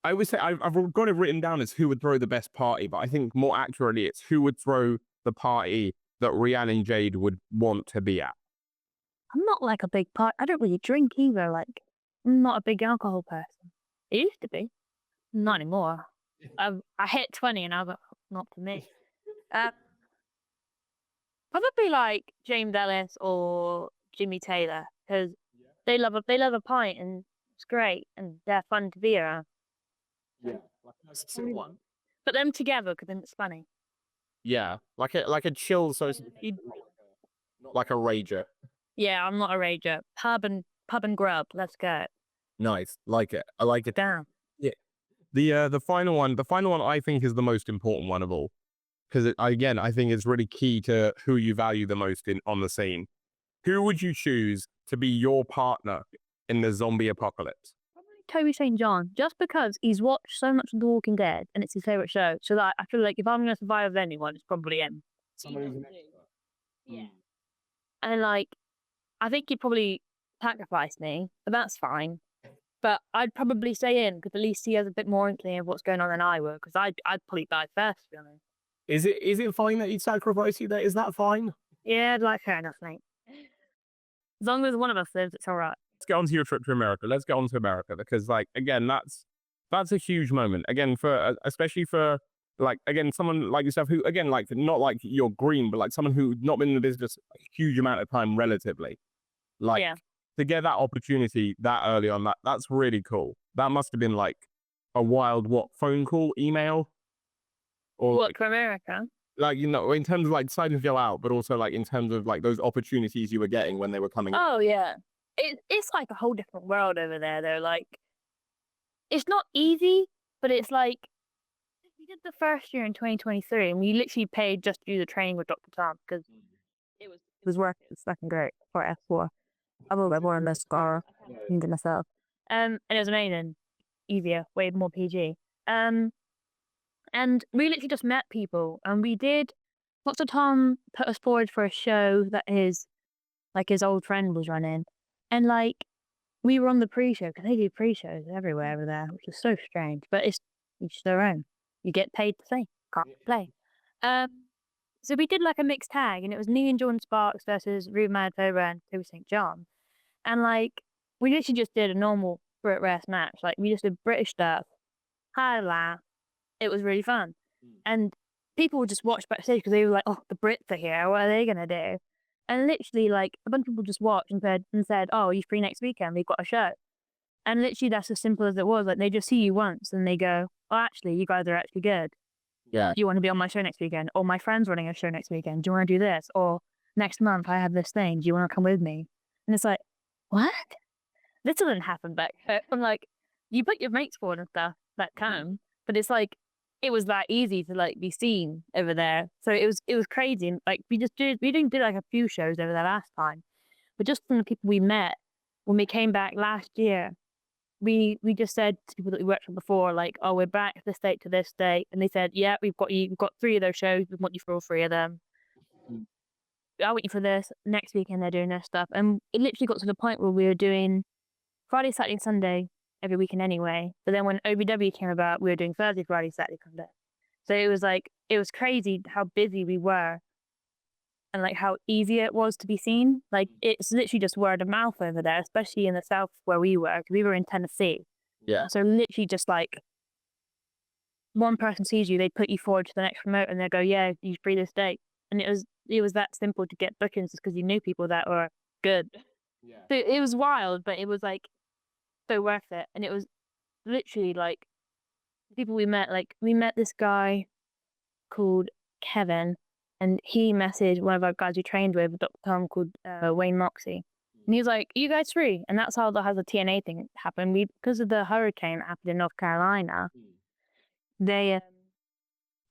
I would say I've got it written down as who would throw the best party, but I think more accurately it's who would throw the party that Rhiannon Jade would want to be at. I'm not like a big part. I don't really drink either. Like, I'm not a big alcohol person. I used to be. Not anymore. I hit 20 and I was like, not for me. Probably like James Ellis or Jimmy Taylor because they love a pint and it's great and they're fun to be around. Yeah, one. But them together because then it's funny. Yeah, like a chill, so it's not like a rager. Yeah, I'm not a rager. Pub and grub. Let's go. Nice, like it. I like it. Damn. The final one I think is the most important one of all, because again I think it's really key to who you value the most on the scene. Who would you choose to be your partner in the zombie apocalypse? Probably Toby St. John, just because he's watched so much of The Walking Dead and it's his favorite show. So that I feel like if I'm gonna survive with anyone, it's probably him. Yeah. And like, I think he'd probably sacrifice me, but that's fine. But I'd probably stay in because at least he has a bit more inkling of what's going on than I would. Because I'd probably die first, to be honest. Is it fine that he'd sacrifice you? Is that fine? Yeah, I'd like fair enough, mate. As long as one of us lives, it's all right. Let's get on to your trip to America. Let's get on to America because, like, again, that's a huge moment. Again, for especially for like, again, someone like yourself who, again, like, not like you're green, but like someone who's not been in the business a huge amount of time relatively. Like, Yeah. to get that opportunity that early on, that's really cool. That must have been like a wild phone call, email, or What, to America? like, you know, in terms of like deciding to go out, but also like in terms of like those opportunities you were getting when they were coming. Oh yeah, it's like a whole different world over there. Though, like, it's not easy, but it's like we did the first year in 2023, and we literally paid just to do the training with Dr. Tom because it was working. It was fucking great for F4. I will get more on mascara than myself. And it was amazing, easier, way more PG. And we literally just met people, and we did. Dr. Tom put us forward for a show that his old friend was running, and like we were on the pre-show because they do pre-shows everywhere over there, which is so strange. But it's each their own. You get paid to say, can't play. So we did like a mixed tag, and it was me and Jordan Sparks versus Ruben Manitoba and Toby St. John, and like we literally just did a normal Brit Rest match. Like we just did British stuff, had a laugh. It was really fun. And people would just watch backstage because they were like, oh, the Brits are here. What are they going to do? And literally, like, a bunch of people just watched and said, oh, are you free next weekend? We've got a show. And literally, that's as simple as it was. Like, they just see you once and they go, oh, actually, you guys are actually good. Yeah. Do you want to be on my show next weekend? Or my friend's running a show next weekend. Do you want to do this? Or next month, I have this thing. Do you want to come with me? And it's like, what? This doesn't happen back here. I'm like, you put your mates forward and stuff that come, but it's like, it was that easy to like be seen over there. So it was crazy. And like we didn't do like a few shows over there last time, but just from the people we met when we came back last year, we just said to people that we worked with before, like, oh, we're back this date to this date, and they said, yeah, we've got 3 of those shows. We want you for all 3 of them. I want you for this. Next weekend they're doing their stuff, and it literally got to the point where we were doing Friday, Saturday, and Sunday every weekend anyway. But then when OVW came about, we were doing Thursday, Friday, Saturday, Sunday. So it was crazy how busy we were and like how easy it was to be seen. Like it's literally just word of mouth over there, especially in the South where we were, because we were in Tennessee. Yeah. So literally just like one person sees you, they put you forward to the next promoter and they go, yeah, you free this date. And it was that simple to get bookings just because you knew people that were good. Yeah. So it was wild, but it was like so worth it. And it was literally like people we met this guy called Kevin, and he messaged one of our guys we trained with, Dr. Tom, called Wayne Moxie. And he was like, are you guys free? And that's how the TNA thing happened. Because of the hurricane that happened in North Carolina, they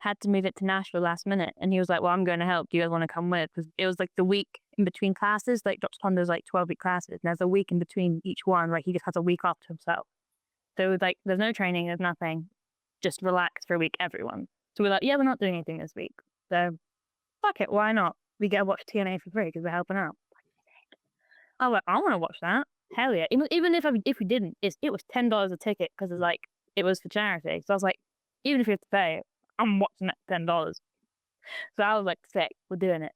had to move it to Nashville last minute. And he was like, well, I'm going to help. Do you guys want to come with? Because it was like the week in between classes. Like Dr. Tom does like 12-week classes, and there's a week in between each one. Like he just has a week off to himself. So it was like, there's no training, there's nothing. Just relax for a week, everyone. So we're like, yeah, we're not doing anything this week. So fuck it, why not? We get to watch TNA for free because we're helping out. I was like, I want to watch that. Hell yeah. Even if we didn't, it was $10 a ticket because it's like, it was for charity. So I was like, even if you have to pay, I'm watching that $10. So I was like, sick, we're doing it.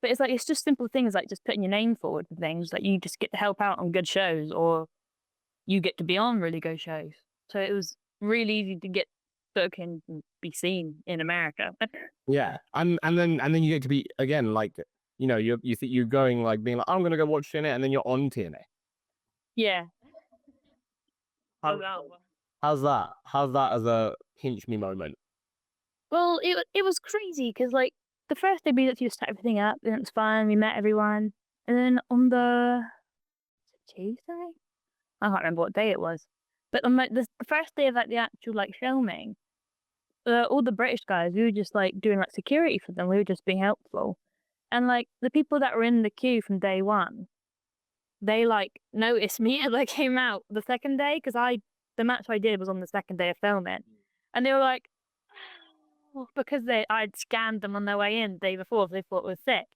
But it's like, it's just simple things like just putting your name forward for things. Like you just get to help out on good shows, or you get to be on really good shows. So it was really easy to get booked and be seen in America. Yeah, and then you get to be again like, you know, you're going like being like, I'm gonna go watch TNA, and then you're on TNA. Yeah. How's that? How's that as a pinch me moment? Well, it was crazy because like the first day we literally just set everything up and it was fun. We met everyone, and then on the Tuesday, I can't remember what day it was, but on the first day of like the actual like filming, all the British guys, we were just like doing like security for them. We were just being helpful, and like the people that were in the queue from day one, they like noticed me as I came out the second day because the match I did was on the second day of filming, and they were like, oh, because I'd scanned them on their way in the day before, so they thought it was sick.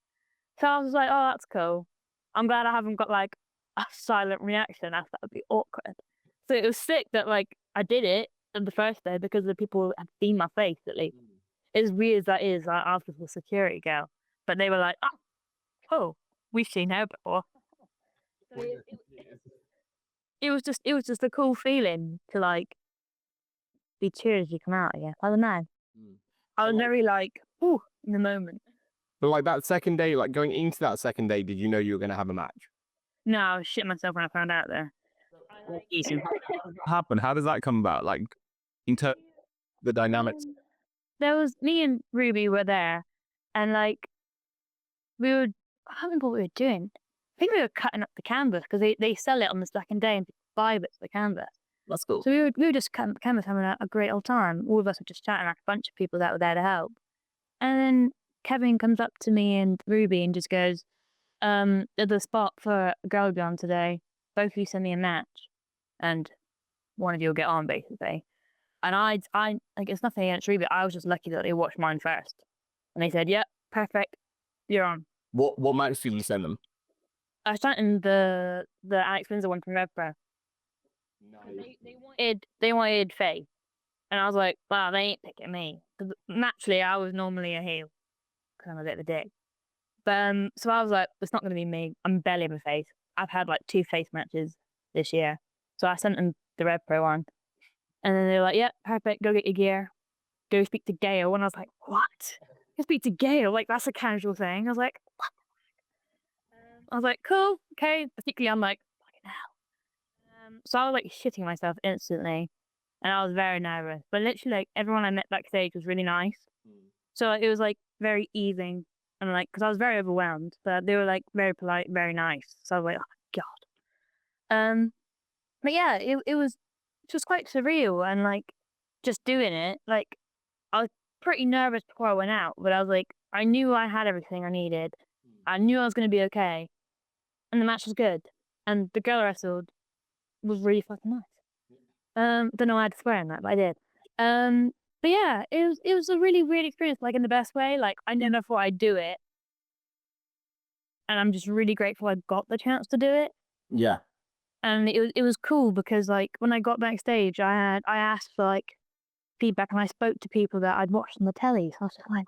So I was like, oh, that's cool. I'm glad I haven't got like a silent reaction, as that would be awkward. So it was sick that like I did it on the first day because the people had seen my face at least. As weird as that is, like, I was the security girl, but they were like, oh, we've seen her before. It was just a cool feeling to like be cheered as you come out. Yeah, I don't know. I was very like, ooh, in the moment. But like that second day, like going into that second day, did you know you were going to have a match? No, I was shitting myself when I found out there. Easy. What happened? How does that come about? Like, into the dynamics? There was me and Ruby were there, and like we were. I don't remember what we were doing. I think we were cutting up the canvas because they sell it on the second day and buy bits of the canvas. That's cool. So we were just cutting up the canvas, having a great old time. All of us were just chatting, like a bunch of people that were there to help. And then Kevin comes up to me and Ruby and just goes, "There's a spot for a girl gun today. Both of you send me a match, and one of you will get on, basically." And I like, it's nothing against Ruby. I was just lucky that they watched mine first, and they said, "Yep, perfect, you're on." What match did you send them? I sent them the Alex Windsor one from Red Pro. They wanted Faye, and I was like, "Wow, they ain't picking me." 'Cause naturally, I was normally a heel because I'm a bit of a dick. But so I was like, "It's not going to be me. I'm barely of a face. I've had like 2 face matches this year." So I sent them the Red Pro one, and then they were like, "Yep, perfect. Go get your gear. Go speak to Gail." And I was like, "What? Go speak to Gail? Like that's a casual thing." I was like, "What?" I was like, "Cool, okay." Particularly, I'm like, "Fucking hell." So I was like shitting myself instantly, and I was very nervous. But literally, like everyone I met backstage was really nice. So it was like very easing, and like because I was very overwhelmed, but they were like very polite, very nice. So I was like, "Oh God." But yeah, it was just quite surreal, and like just doing it. Like I was pretty nervous before I went out, but I was like, I knew I had everything I needed. I knew I was going to be okay, and the match was good, and the girl I wrestled was really fucking nice. Don't know why I had to swear in that, but I did. But yeah, it was a really weird experience, like in the best way. Like I never thought I'd do it, and I'm just really grateful I got the chance to do it. Yeah. And it was cool because like when I got backstage, I asked for like feedback, and I spoke to people that I'd watched on the telly. So I was just like,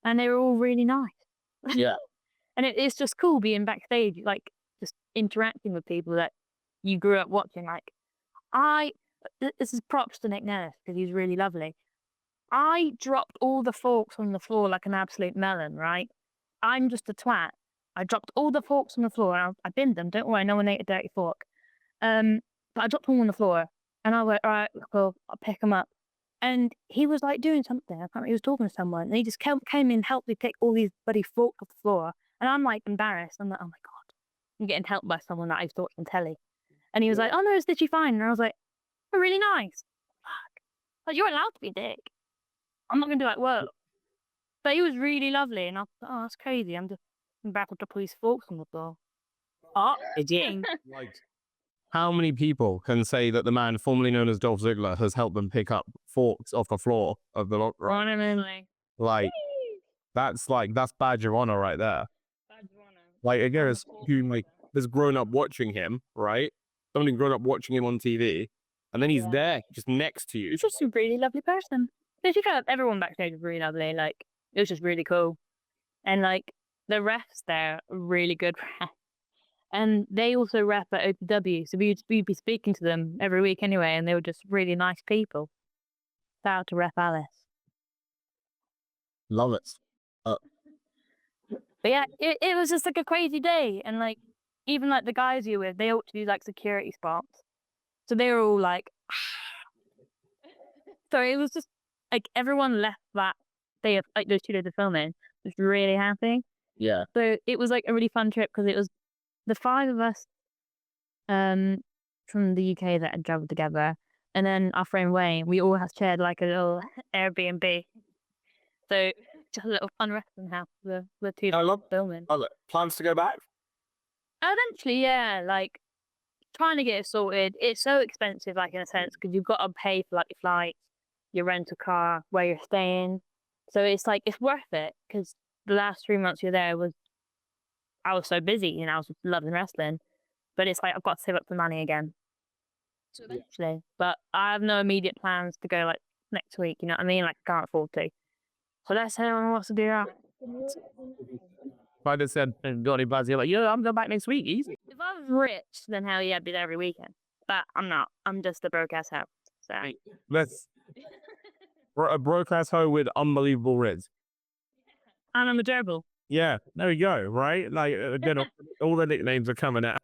and they were all really nice. Yeah. And it's just cool being backstage, like just interacting with people that you grew up watching. Like this is props to Nick Nellis because he's really lovely. I dropped all the forks on the floor like an absolute melon, right? I'm just a twat. I dropped all the forks on the floor, and I binned them. Don't worry, no one ate a dirty fork. But I dropped them on the floor, and I was like, "All right, cool, I'll pick them up." And he was like doing something. I can't remember, he was talking to someone, and he just came in and helped me pick all these bloody forks off the floor. And I'm like embarrassed. I'm like, "Oh my God, I'm getting helped by someone that I've watched on telly." And he was like, "Oh no, it's literally fine." And I was like, "Oh, really nice." Fuck. Like, you're allowed to be a dick. I'm not gonna be like, "Whoa." But he was really lovely, and I thought, "Oh, that's crazy. I'm just back with the police forks on the floor." Oh, ding. Like, how many people can say that the man formerly known as Dolph Ziggler has helped them pick up forks off the floor of the locker room? One and only. Like, that's badge of honor right there. Badge of honor. Like, again, as who like has grown up watching him, right? Somebody grown up watching him on TV, and then he's there, just next to you. He's just a really lovely person. Everyone backstage was really lovely. Like, it was just really cool. And like the refs there are really good refs. And they also rep at OPW, so we'd be speaking to them every week anyway, and they were just really nice people. Shout out to Ref Alice. Love it. But yeah, it was just like a crazy day, and like even like the guys you were with, they ought to do like security spots, so they were all like, so it was just like everyone left that day of like those 2 days of filming was really happy. Yeah. So it was like a really fun trip because it was the 5 of us from the UK that had travelled together, and then our friend Wayne. We all had shared like a little Airbnb. So just a little fun wrestling house for the 2 I love filming. plans to go back. Eventually, yeah, like trying to get it sorted. It's so expensive, like in a sense, because you've got to pay for like your flights, your rental car, where you're staying. So it's like it's worth it because the last 3 months you're there I was so busy, I was just loving wrestling. But it's like I've got to save up the money again. So eventually, but I have no immediate plans to go like next week. You know what I mean? Like I can't afford to. So let's see what wants to do that. If I just said, got any plans? You're like, yeah, I'm going back next week. Easy. If I was rich, then hell yeah, I'd be there every weekend. But I'm not. I'm just a broke ass hoe. So. Let's a broke ass hoe with unbelievable riz. And I'm a gerbil. Yeah, there we go. Right, like again, all the nicknames are coming out.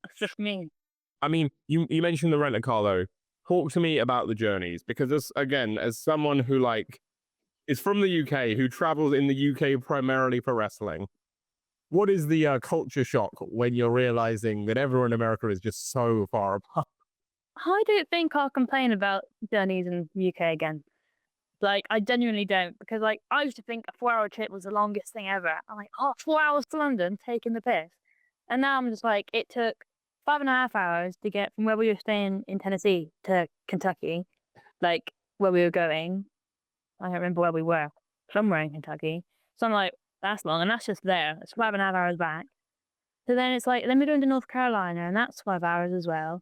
That's just me. I mean, you mentioned the rent a car though. Talk to me about the journeys, because as someone who like is from the UK, who travels in the UK primarily for wrestling, what is the culture shock when you're realizing that everyone in America is just so far apart? I don't think I'll complain about journeys in the UK again. Like, I genuinely don't, because like I used to think a 4-hour trip was the longest thing ever. I'm like, oh, 4 hours to London, taking the piss. And now I'm just like, it took 5.5 hours to get from where we were staying in Tennessee to Kentucky, like where we were going. I don't remember where we were, somewhere in Kentucky. So I'm like, that's long, and that's just there. It's 5.5 hours back. So then it's like, then we're going to North Carolina, and that's 5 hours as well.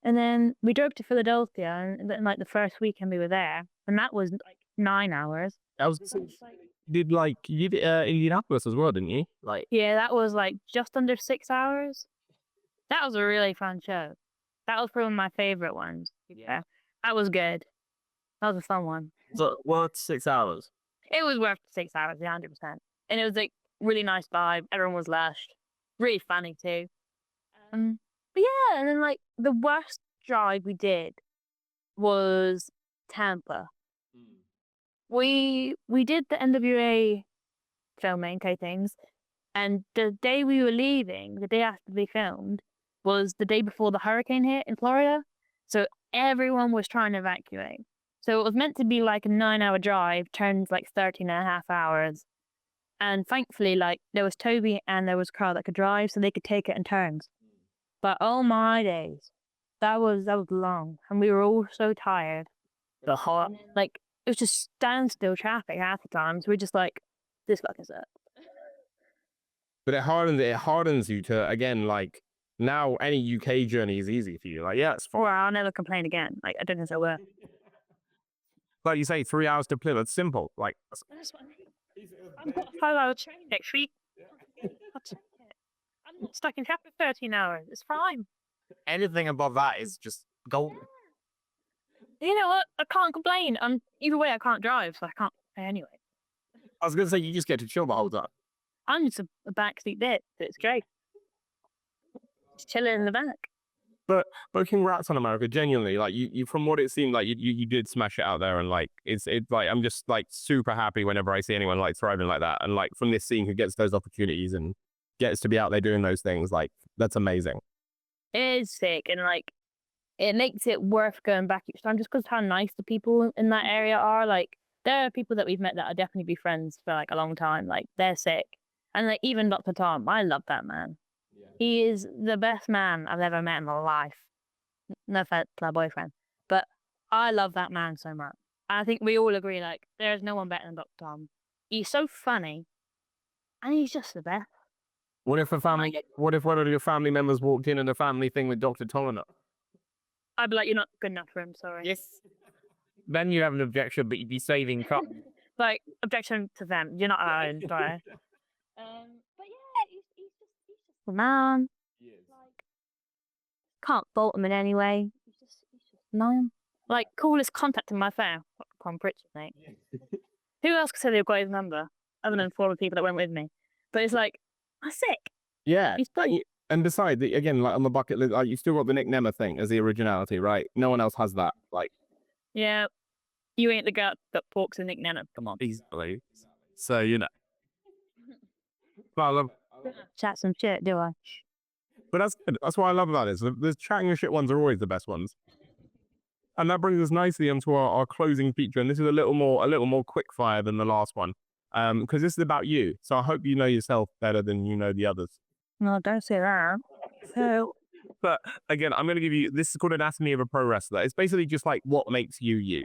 And then we drove to Philadelphia, and then like the first weekend we were there, and that was like 9 hours. I was you did Indianapolis as well, didn't you? Like, Yeah, that was like just under 6 hours. That was a really fun show. That was probably my favorite ones. Yeah, that was good. That was a fun one. so worth 6 hours. It was worth 6 hours, 100%. And it was like really nice vibe. Everyone was lush, really funny too. But yeah, and then like the worst drive we did was Tampa. We did the NWA filming things, and the day we were leaving, the day after we filmed, was the day before the hurricane hit in Florida. So everyone was trying to evacuate. So it was meant to be like a 9-hour drive, turned like 13.5 hours. And thankfully, like there was Toby and there was Carl that could drive, so they could take it in turns. But oh my days, that was long, and we were all so tired. The hot. Like it was just standstill traffic half the time. So we're just like, this fucking sucks. But it hardens you to, again, like now any UK journey is easy for you. Like, yeah, it's fine. Or I'll never complain again. Like I don't know if I will. Like you say, 3 hours to Plymouth, it's simple. Like, I've got a 5-hour train next week. I'm not stuck in traffic for 13 hours. It's fine. Anything above that is just gold. You know what? I can't complain. Either way, I can't drive, so I can't pay anyway. I was gonna say, you just get to chill the whole time. I'm just a backseat bit, so it's great. Just chilling in the back. But congrats on America, genuinely. Like you from what it seemed like, you did smash it out there, and like it's like I'm just like super happy whenever I see anyone like thriving like that, and like from this scene who gets those opportunities and gets to be out there doing those things. Like that's amazing. It is sick, and like it makes it worth going back each time just because how nice the people in that area are. Like there are people that we've met that will definitely be friends for like a long time. Like they're sick, and like even Dr. Tom, I love that man. He is the best man I've ever met in my life. No offense to my boyfriend, but I love that man so much. I think we all agree, like, there's no one better than Dr. Tom. He's so funny, and he's just the best. What if one of your family members walked in and a family thing with Dr. Tom? I'd be like, you're not good enough for him, sorry. Yes. Then you have an objection, but you'd be saving cup. Like, objection to them. You're not our own, sorry. But yeah, he's just a man. Like, can't fault him in any way. He's just man. Like, coolest contact in my phone. Tom Pritchard, mate. Who else could say they've got his number? Other than 4 other people that went with me. But it's like, I'm sick. Yeah. He's funny. And besides, again, like on the bucket list, like you still got the Nick Nemeth thing as the originality, right? No one else has that. Like, Yeah. You ain't the guy that porks a Nick Nemeth. Come on. Easily. So, you know. but I love, Chat some shit, do I? but that's good. That's what I love about this. The chatting and shit ones are always the best ones. And that brings us nicely into our closing feature. And this is a little more quick fire than the last one. Because this is about you. So I hope you know yourself better than you know the others. No, don't say that. So, But again, I'm going to give you, this is called Anatomy of a Pro Wrestler. It's basically just like what makes you you.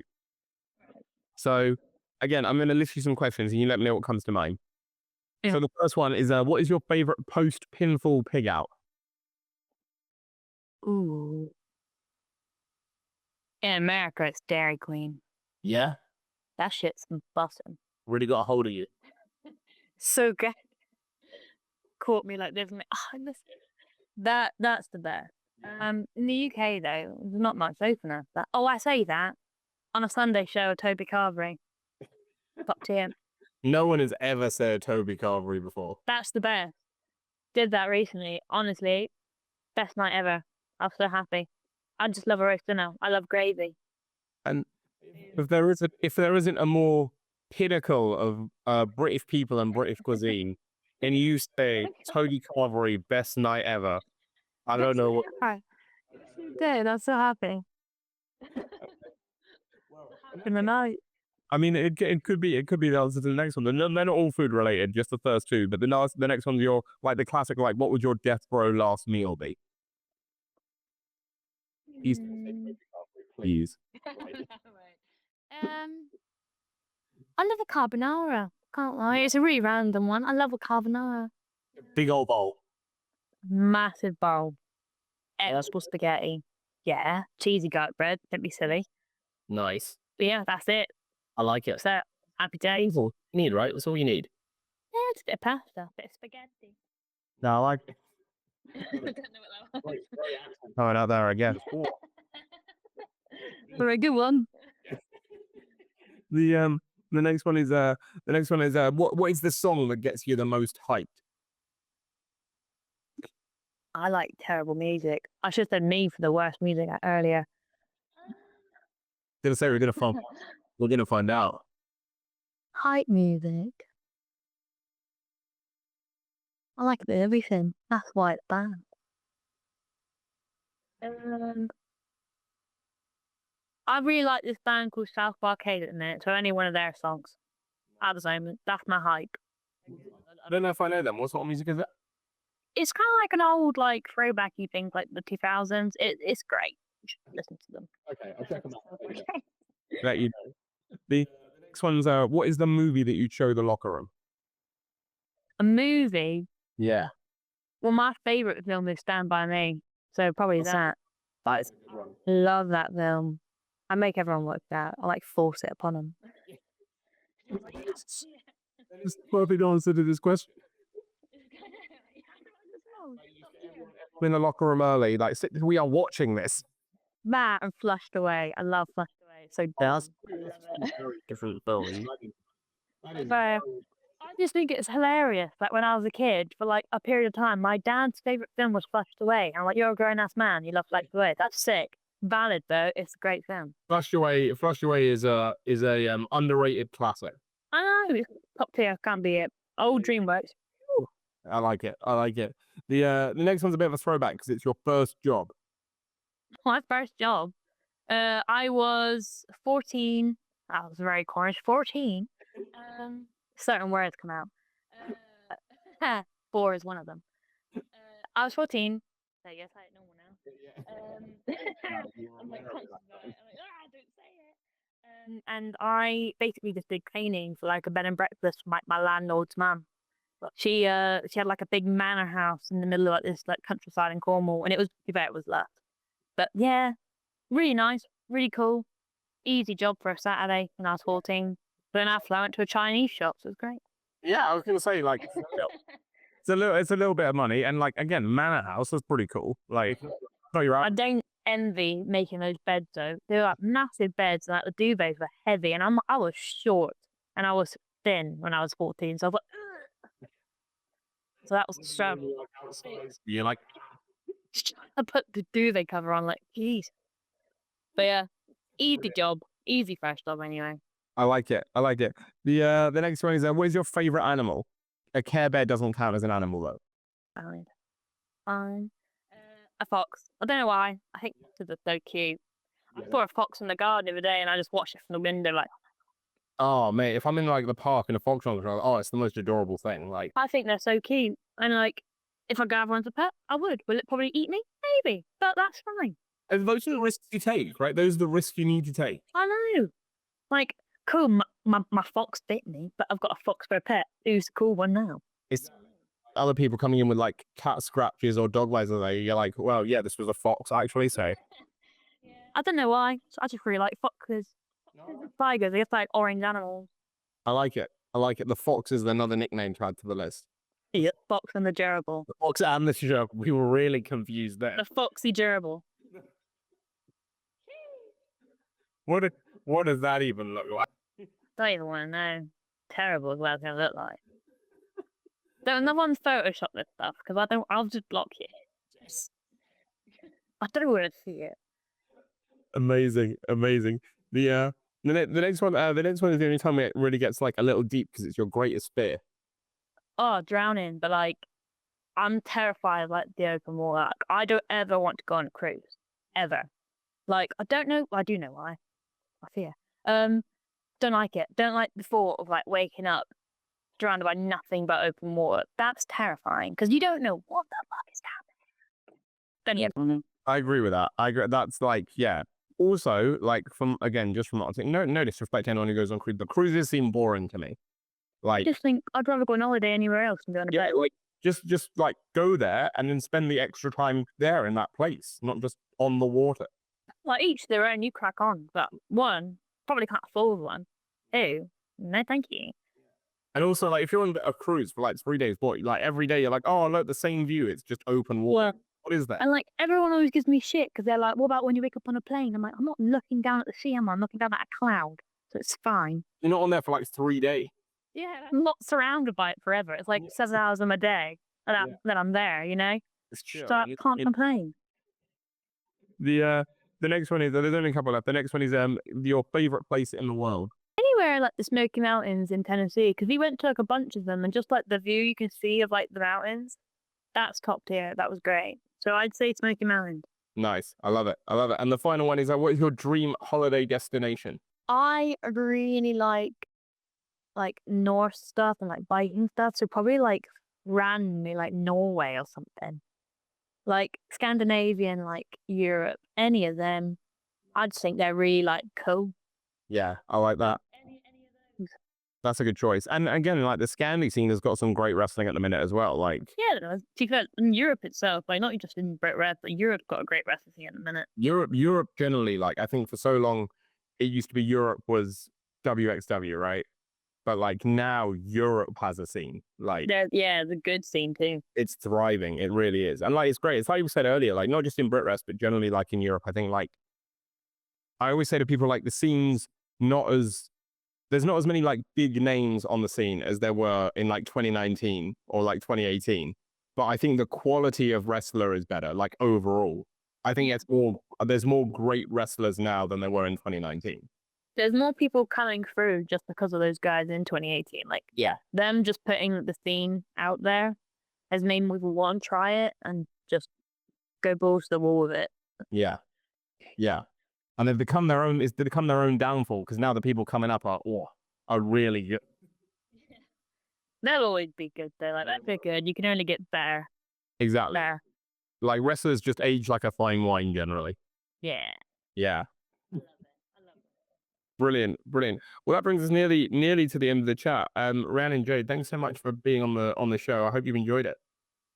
So again, I'm going to list you some questions and you let me know what comes to mind. Yeah. So the first one is, what is your favorite post-pinfall pig out? ooh. In America, it's Dairy Queen. Yeah. That shit's busting. Really got a hold of you. So good. caught me like this. That's the best. In the UK though, there's not much opener. I say that on a Sunday show, Toby Carvery. Top tier. No one has ever said Toby Carvery before. That's the best. Did that recently. Honestly, best night ever. I was so happy. I just love a roast dinner. I love gravy. And if there isn't a more pinnacle of British people and British cuisine, and you say Toby Carvery, best night ever, I don't know what. Good. I'm so happy. In the night. I mean, it could be the answer to the next one. They're not all food related, just the first two. But the next one's your like the classic. Like, what would your death row last meal be? Please. I love a carbonara. Can't lie. It's a really random one. I love a carbonara. Big old bowl. Massive bowl. Edible spaghetti. Yeah. Cheesy garlic bread. Don't be silly. Nice. But yeah, that's it. I like it. So happy days. That's all you need, right? That's all you need. Yeah, it's a bit of pasta, a bit of spaghetti. No, I like it. I don't know what that was. Coming out there again. Very good one. The next one is what is the song that gets you the most hyped? I like terrible music. I should have said me for the worst music earlier. Gonna say we're gonna find out. Hype music. I like a bit of everything. That's why it's banned. I really like this band called South Arcade at the minute, so any one of their songs at the moment. That's my hype. I don't know if I know them. What sort of music is that? It's kind of like an old, like, throwbacky thing, like the 2000s. It's great. You should listen to them. Okay, I'll check them out. Let you know. The next one's what is the movie that you'd show the locker room? A movie? Yeah. Well, my favourite film is Stand By Me, so probably that. But love that film. I make everyone watch that. I like force it upon them. That's the perfect answer to this question. In the locker room early, like we are watching this. That and Flushed Away. I love Flushed Away. So That's different film. So I just think it's hilarious. Like when I was a kid, for like a period of time, my dad's favourite film was Flushed Away. And I'm like, you're a grown ass man. You love Flushed Away. That's sick. Valid though. It's a great film. Flushed Away is a underrated classic. I know. It's top tier. Can't be it. Old DreamWorks. I like it. The next one's a bit of a throwback because it's your first job. My first job. I was 14. I was very cornish. 14. Certain words come out. 4 is one of them. I was 14. So yes, I know one now. I'm like conscious about it. I'm like, don't say it. And I basically just did cleaning for like a bed and breakfast for my landlord's mum. She had like a big manor house in the middle of like this like countryside in Cornwall, and it was lush. But yeah, really nice, really cool, easy job for a Saturday when I was 14. But then after I went to a Chinese shop, so it was great. Yeah, I was gonna say like it's a little bit of money, and like again, manor house is pretty cool. Like, no, you're I right. don't envy making those beds though. They were like massive beds, and like the duvets were heavy, and I was short and I was thin when I was 14, so I was like. Ugh. So that was the struggle. You're like, I put the duvet cover on, like, geez. But yeah, easy job, easy first job anyway. I like it. The next one is what is your favorite animal? A Care Bear doesn't count as an animal though. Fine. A fox. I don't know why. I think they're so cute. I saw a fox in the garden the other day, and I just watched it from the window, like. Oh mate, if I'm in like the park and a fox runs around, oh, it's the most adorable thing. Like, I think they're so cute, and like, if I grab one as a pet, I would. Will it probably eat me? Maybe, but that's fine. and those are the risks you take, right? Those are the risks you need to take. I know. Like, cool. My fox bit me, but I've got a fox for a pet. Who's the cool one now? It's other people coming in with like cat scratches or dog bites, and you're like, well, yeah, this was a fox actually. So I don't know why. I just really like foxes. Tigers, they just like orange animals. I like it. The fox is another nickname to add to the list. Yeah, fox and the gerbil. The fox and the gerbil. We were really confused there. The foxy gerbil. What does that even look like? Don't even want to know. Terrible is what it's going to look like. Don't no one Photoshop this stuff because I'll just block you. Yes. I don't want to see it. Amazing. The next one is the only time it really gets like a little deep because it's your greatest fear. Oh, drowning. But like, I'm terrified of like the open water. Like, I don't ever want to go on a cruise. Ever. Like, I don't know. I do know why. I fear. Don't like it. Don't like the thought of like waking up surrounded by nothing but open water. That's terrifying because you don't know what the fuck is down there. Then I agree with that. I agree. That's like, yeah. Also, like just from what I'm saying, no disrespect to anyone who goes on cruise. The cruises seem boring to me. I Like, just think I'd rather go on holiday anywhere else than go on a yeah, boat. like just like go there and then spend the extra time there in that place, not just on the water. Like each their own. You crack on. But one probably can't afford one. Two, no, thank you. And also, like, if you're on a cruise for like 3 days, boy, like every day you're like, oh, look, the same view. It's just open water. Well, What is that? and like everyone always gives me shit because they're like, "What about when you wake up on a plane?" I'm like, "I'm not looking down at the sea, am I? I'm looking down at a cloud, so it's fine." You're not on there for like 3 days. Yeah, I'm not surrounded by it forever. It's like 7 hours of my day, and then I'm there. You know, It's chill. so I can't complain. The next one is there's only a couple left. The next one is your favorite place in the world. Anywhere like the Smoky Mountains in Tennessee, because we went to like a bunch of them, and just like the view you can see of like the mountains, that's top tier. That was great. So I'd say Smoky Mountains. Nice. I love it. And the final one is what is your dream holiday destination? I really like Norse stuff and like biking stuff. So probably like randomly like Norway or something. Like Scandinavian, like Europe, any of them. I just think they're really like cool. Yeah, I like that. Any of those. That's a good choice. And again, like the Scandi scene has got some great wrestling at the minute as well. Like Yeah, to be fair, in Europe itself, like not just in Brit Red, but Europe's got a great wrestling scene at the minute. Europe generally, like I think for so long, it used to be Europe was WXW, right? But like now Europe has a scene. Like There's a good scene too. it's thriving. It really is. And like it's great. It's like you said earlier, like not just in Brit Rest, but generally like in Europe. I think like I always say to people like the scene's there's not as many like big names on the scene as there were in like 2019 or like 2018. But I think the quality of wrestler is better, like overall. I think there's more great wrestlers now than there were in 2019. There's more people coming through just because of those guys in 2018. Like, Yeah. them just putting the scene out there has made people want to try it and just go balls to the wall with it. Yeah. And they've become their own downfall because now the people coming up are really good. They'll always be good though. Like, they're good. You can only get better. Exactly. There. Like wrestlers just age like a fine wine generally. Yeah. Yeah. I love it. Brilliant. Well, that brings us nearly to the end of the chat. Rhiannon Jade, thanks so much for being on the show. I hope you've enjoyed it.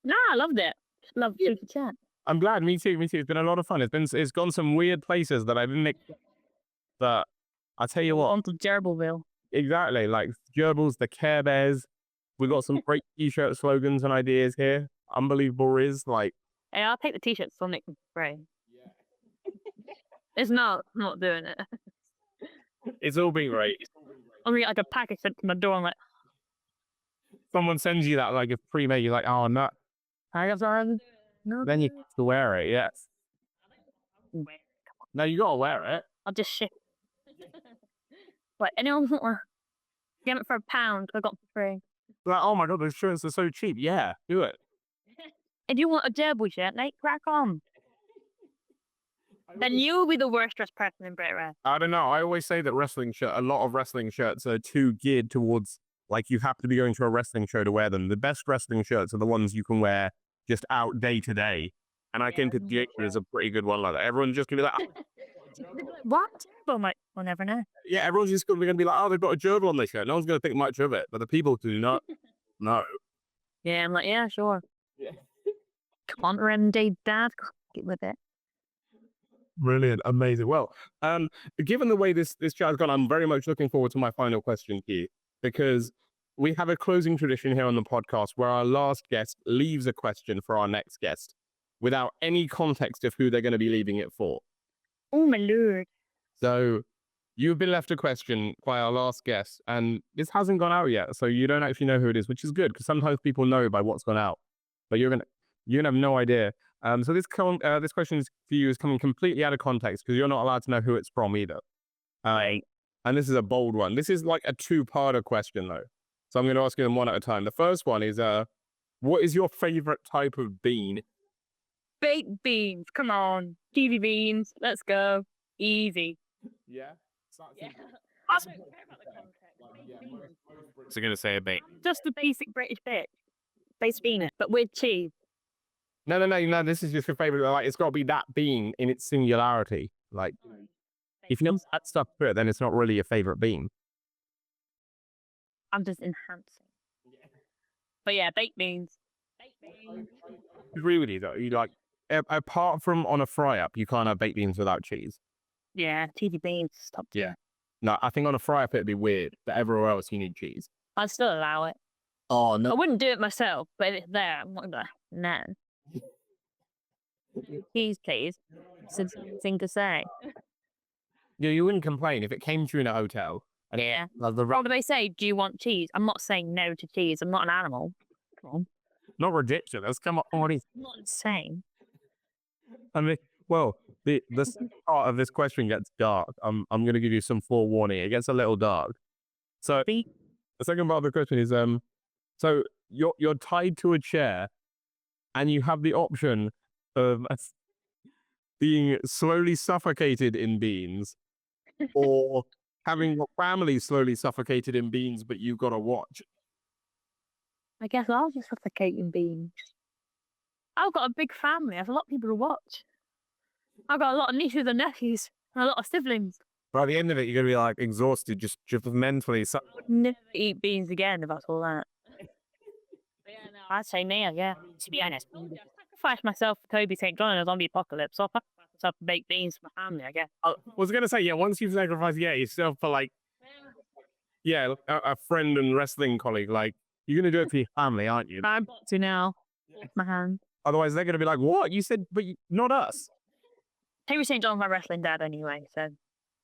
No, I loved it. Just loved the chat. I'm glad. Me too. It's been a lot of fun. It's gone some weird places that I didn't expect. But I tell you what, On to Gerbilville. exactly like gerbils, the Care Bears. We got some great t-shirt slogans and ideas here. Unbelievable Riz, like. Hey, I'll take the t-shirt Sonic Spray. It's not doing it. It's all been great. I'll get like a package sent to my door. I'm like, Someone sends you that like a pre-made. You're like, oh no. no. Then you have to wear it. Yes. No, you gotta wear it. I'll just ship. Like, anyone want one? Get it for £1. I got it for free. Like, oh my god, those shirts are so cheap. Yeah, do it. And you want a gerbil shirt, mate? Crack on. Then you'll be the worst dressed person in Brit Red. I don't know. I always say that a lot of wrestling shirts are too geared towards, like, you have to be going to a wrestling show to wear them. The best wrestling shirts are the ones you can wear just out day to day. And I think that Jake is a pretty good one like that. Everyone's just gonna be like, What? Well, I'm like, we'll never know. yeah, everyone's just gonna be like, oh, they've got a gerbil on their shirt. No one's gonna think much of it, but the people do not know. Yeah, I'm like, yeah, sure. Yeah. Can't remedy dad. Get with it. Brilliant, amazing. Well, given the way this chat has gone, I'm very much looking forward to my final question here, because we have a closing tradition here on the podcast where our last guest leaves a question for our next guest without any context of who they're going to be leaving it for. Oh my lord. So you've been left a question by our last guest, and this hasn't gone out yet, so you don't actually know who it is, which is good because sometimes people know by what's gone out, but you're gonna have no idea. So this question is for you is coming completely out of context because you're not allowed to know who it's from either. And this is a bold one. This is like a two-parter question though, so I'm going to ask you them one at a time. The first one is, what is your favorite type of bean? Baked beans. Come on. TV beans. Let's go. Easy. Yeah. Yeah. I don't care about the context. So going to say a bait. Just the basic British bit. Baked bean, but with cheese. No. This is just your favorite. Like, it's got to be that bean in its singularity. Like, if you don't add stuff to it, then it's not really your favorite bean. I'm just enhancing. But yeah, baked beans. Baked beans. I agree with you though. You like, apart from on a fry up, you can't have baked beans without cheese. Yeah, TV beans. Stop. Yeah. No, I think on a fry up it'd be weird, but everywhere else you need cheese. I'd still allow it. Oh I no! wouldn't do it myself, but if it's there, I'm not gonna. No. Cheese, please. It's a thing to say. Yeah, you wouldn't complain if it came to you in a hotel. And Yeah. Like the What do they say? Do you want cheese? I'm not saying no to cheese. I'm not an animal. Come on. not ridiculous. Come on, what is? I'm not insane. I mean, well, the part of this question gets dark. I'm going to give you some forewarning. It gets a little dark. So the second part of the question is, so you're tied to a chair, and you have the option of being slowly suffocated in beans, or having your family slowly suffocated in beans, but you've got to watch. I guess I'll just suffocate in beans. I've got a big family. I have a lot of people to watch. I've got a lot of nieces and nephews and a lot of siblings. By the end of it, you're going to be like exhausted, just mentally. I would never eat beans again if that's all that. I'd say no, yeah. To be honest, I sacrificed myself for Toby St. John in a zombie apocalypse, so I'll sacrifice myself for baked beans for my family, I guess. I was going to say, yeah, once you've sacrificed, yourself for like, a friend and wrestling colleague, like, you're going to do it for your family, aren't you? I'm about to now. With my hand. Otherwise, they're going to be like, what? You said, but not us. Toby St. John's my wrestling dad anyway, so.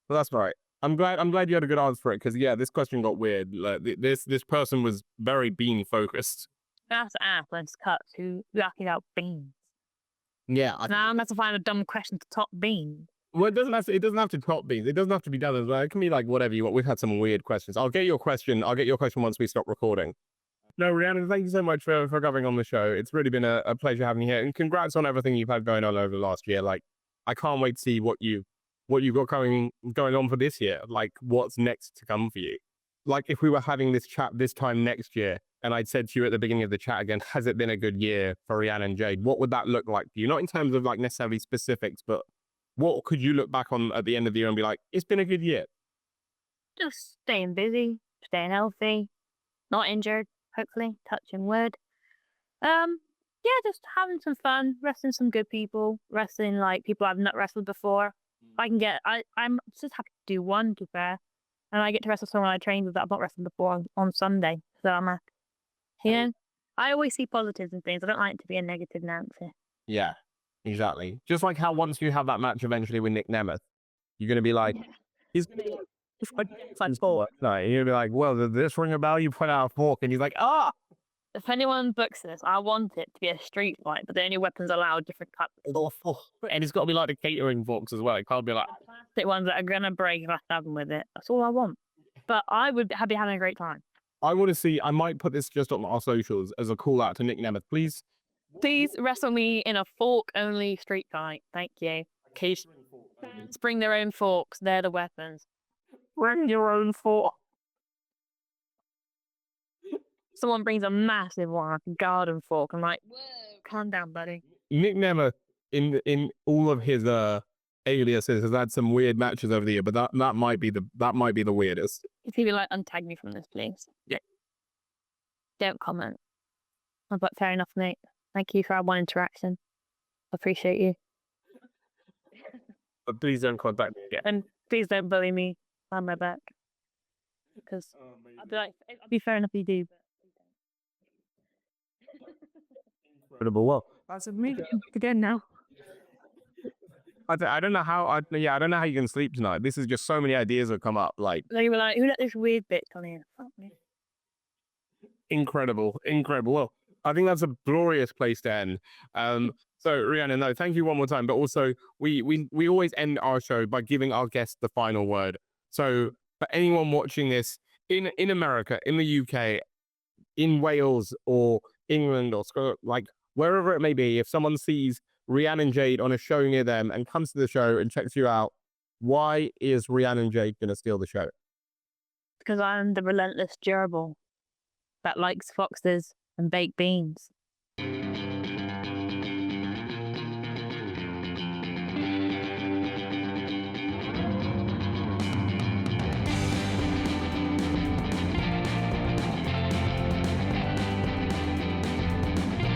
Well, that's right. I'm glad you had a good answer for it, because, this question got weird. Like, this person was very bean focused. I have to ask when it's cut who actually out beans. Yeah. Now I'm going to find a dumb question to top beans. Well, it doesn't have to top beans. It doesn't have to be done as well. It can be like whatever you want. We've had some weird questions. I'll get your question once we stop recording. No, Rhiannon, thank you so much for coming on the show. It's really been a pleasure having you here, and congrats on everything you've had going on over the last year. Like, I can't wait to see what you've got going on for this year. Like, what's next to come for you. Like, if we were having this chat this time next year, and I'd said to you at the beginning of the chat again, has it been a good year for Rhiannon Jade? What would that look like for you? Not in terms of like necessarily specifics, but what could you look back on at the end of the year and be like, it's been a good year? Just staying busy, staying healthy, not injured, hopefully, touching wood. Yeah, just having some fun, wrestling some good people, wrestling like people I've not wrestled before. I'm just happy to do one, to be fair. And I get to wrestle someone I trained with that I've not wrestled before on Sunday. So I'm happy. You know, I always see positives in things. I don't like to be a negative Nancy. Yeah, exactly. Just like how once you have that match eventually with Nick Nemeth, you're going to be like, he's forward. No, you're going to be like, well, did this ring a bell? You put out a fork, and he's like, ah! If anyone books this, I want it to be a street fight, but the only weapons allowed different types. And it's got to be like the catering forks as well. It can't be like plastic ones that are going to break if I stab them with it. That's all I want. But I would be having a great time. I want to see, I might put this just on our socials as a call out to Nick Nemeth. Please wrestle me in a fork-only street fight. Thank you. Let's bring their own forks. They're the weapons. Bring your own fork. Someone brings a massive one, like a garden fork. I'm like, whoa, calm down, buddy. Nick Nemeth, in all of his aliases, has had some weird matches over the year, but that might be the weirdest. If you would like, untag me from this, please. Yeah. Don't comment. But fair enough, mate. Thank you for our one interaction. I appreciate you. But please don't contact me again. And please don't bully me behind my back. because I'd be like, it'd be fair enough if you do. But Incredible. Well, that's me again now. I don't know how. I don't know how you can sleep tonight. This is just so many ideas have come up. Like They were like, who let this weird bitch on here? Fuck me. incredible. Well, I think that's a glorious place to end. So Rhiannon, no, thank you one more time. But also, we always end our show by giving our guests the final word. So for anyone watching this in America, in the UK, in Wales or England or Scotland, like wherever it may be, if someone sees Rhiannon Jade on a show near them and comes to the show and checks you out, why is Rhiannon Jade going to steal the show? Because I'm the relentless gerbil that likes foxes and baked beans.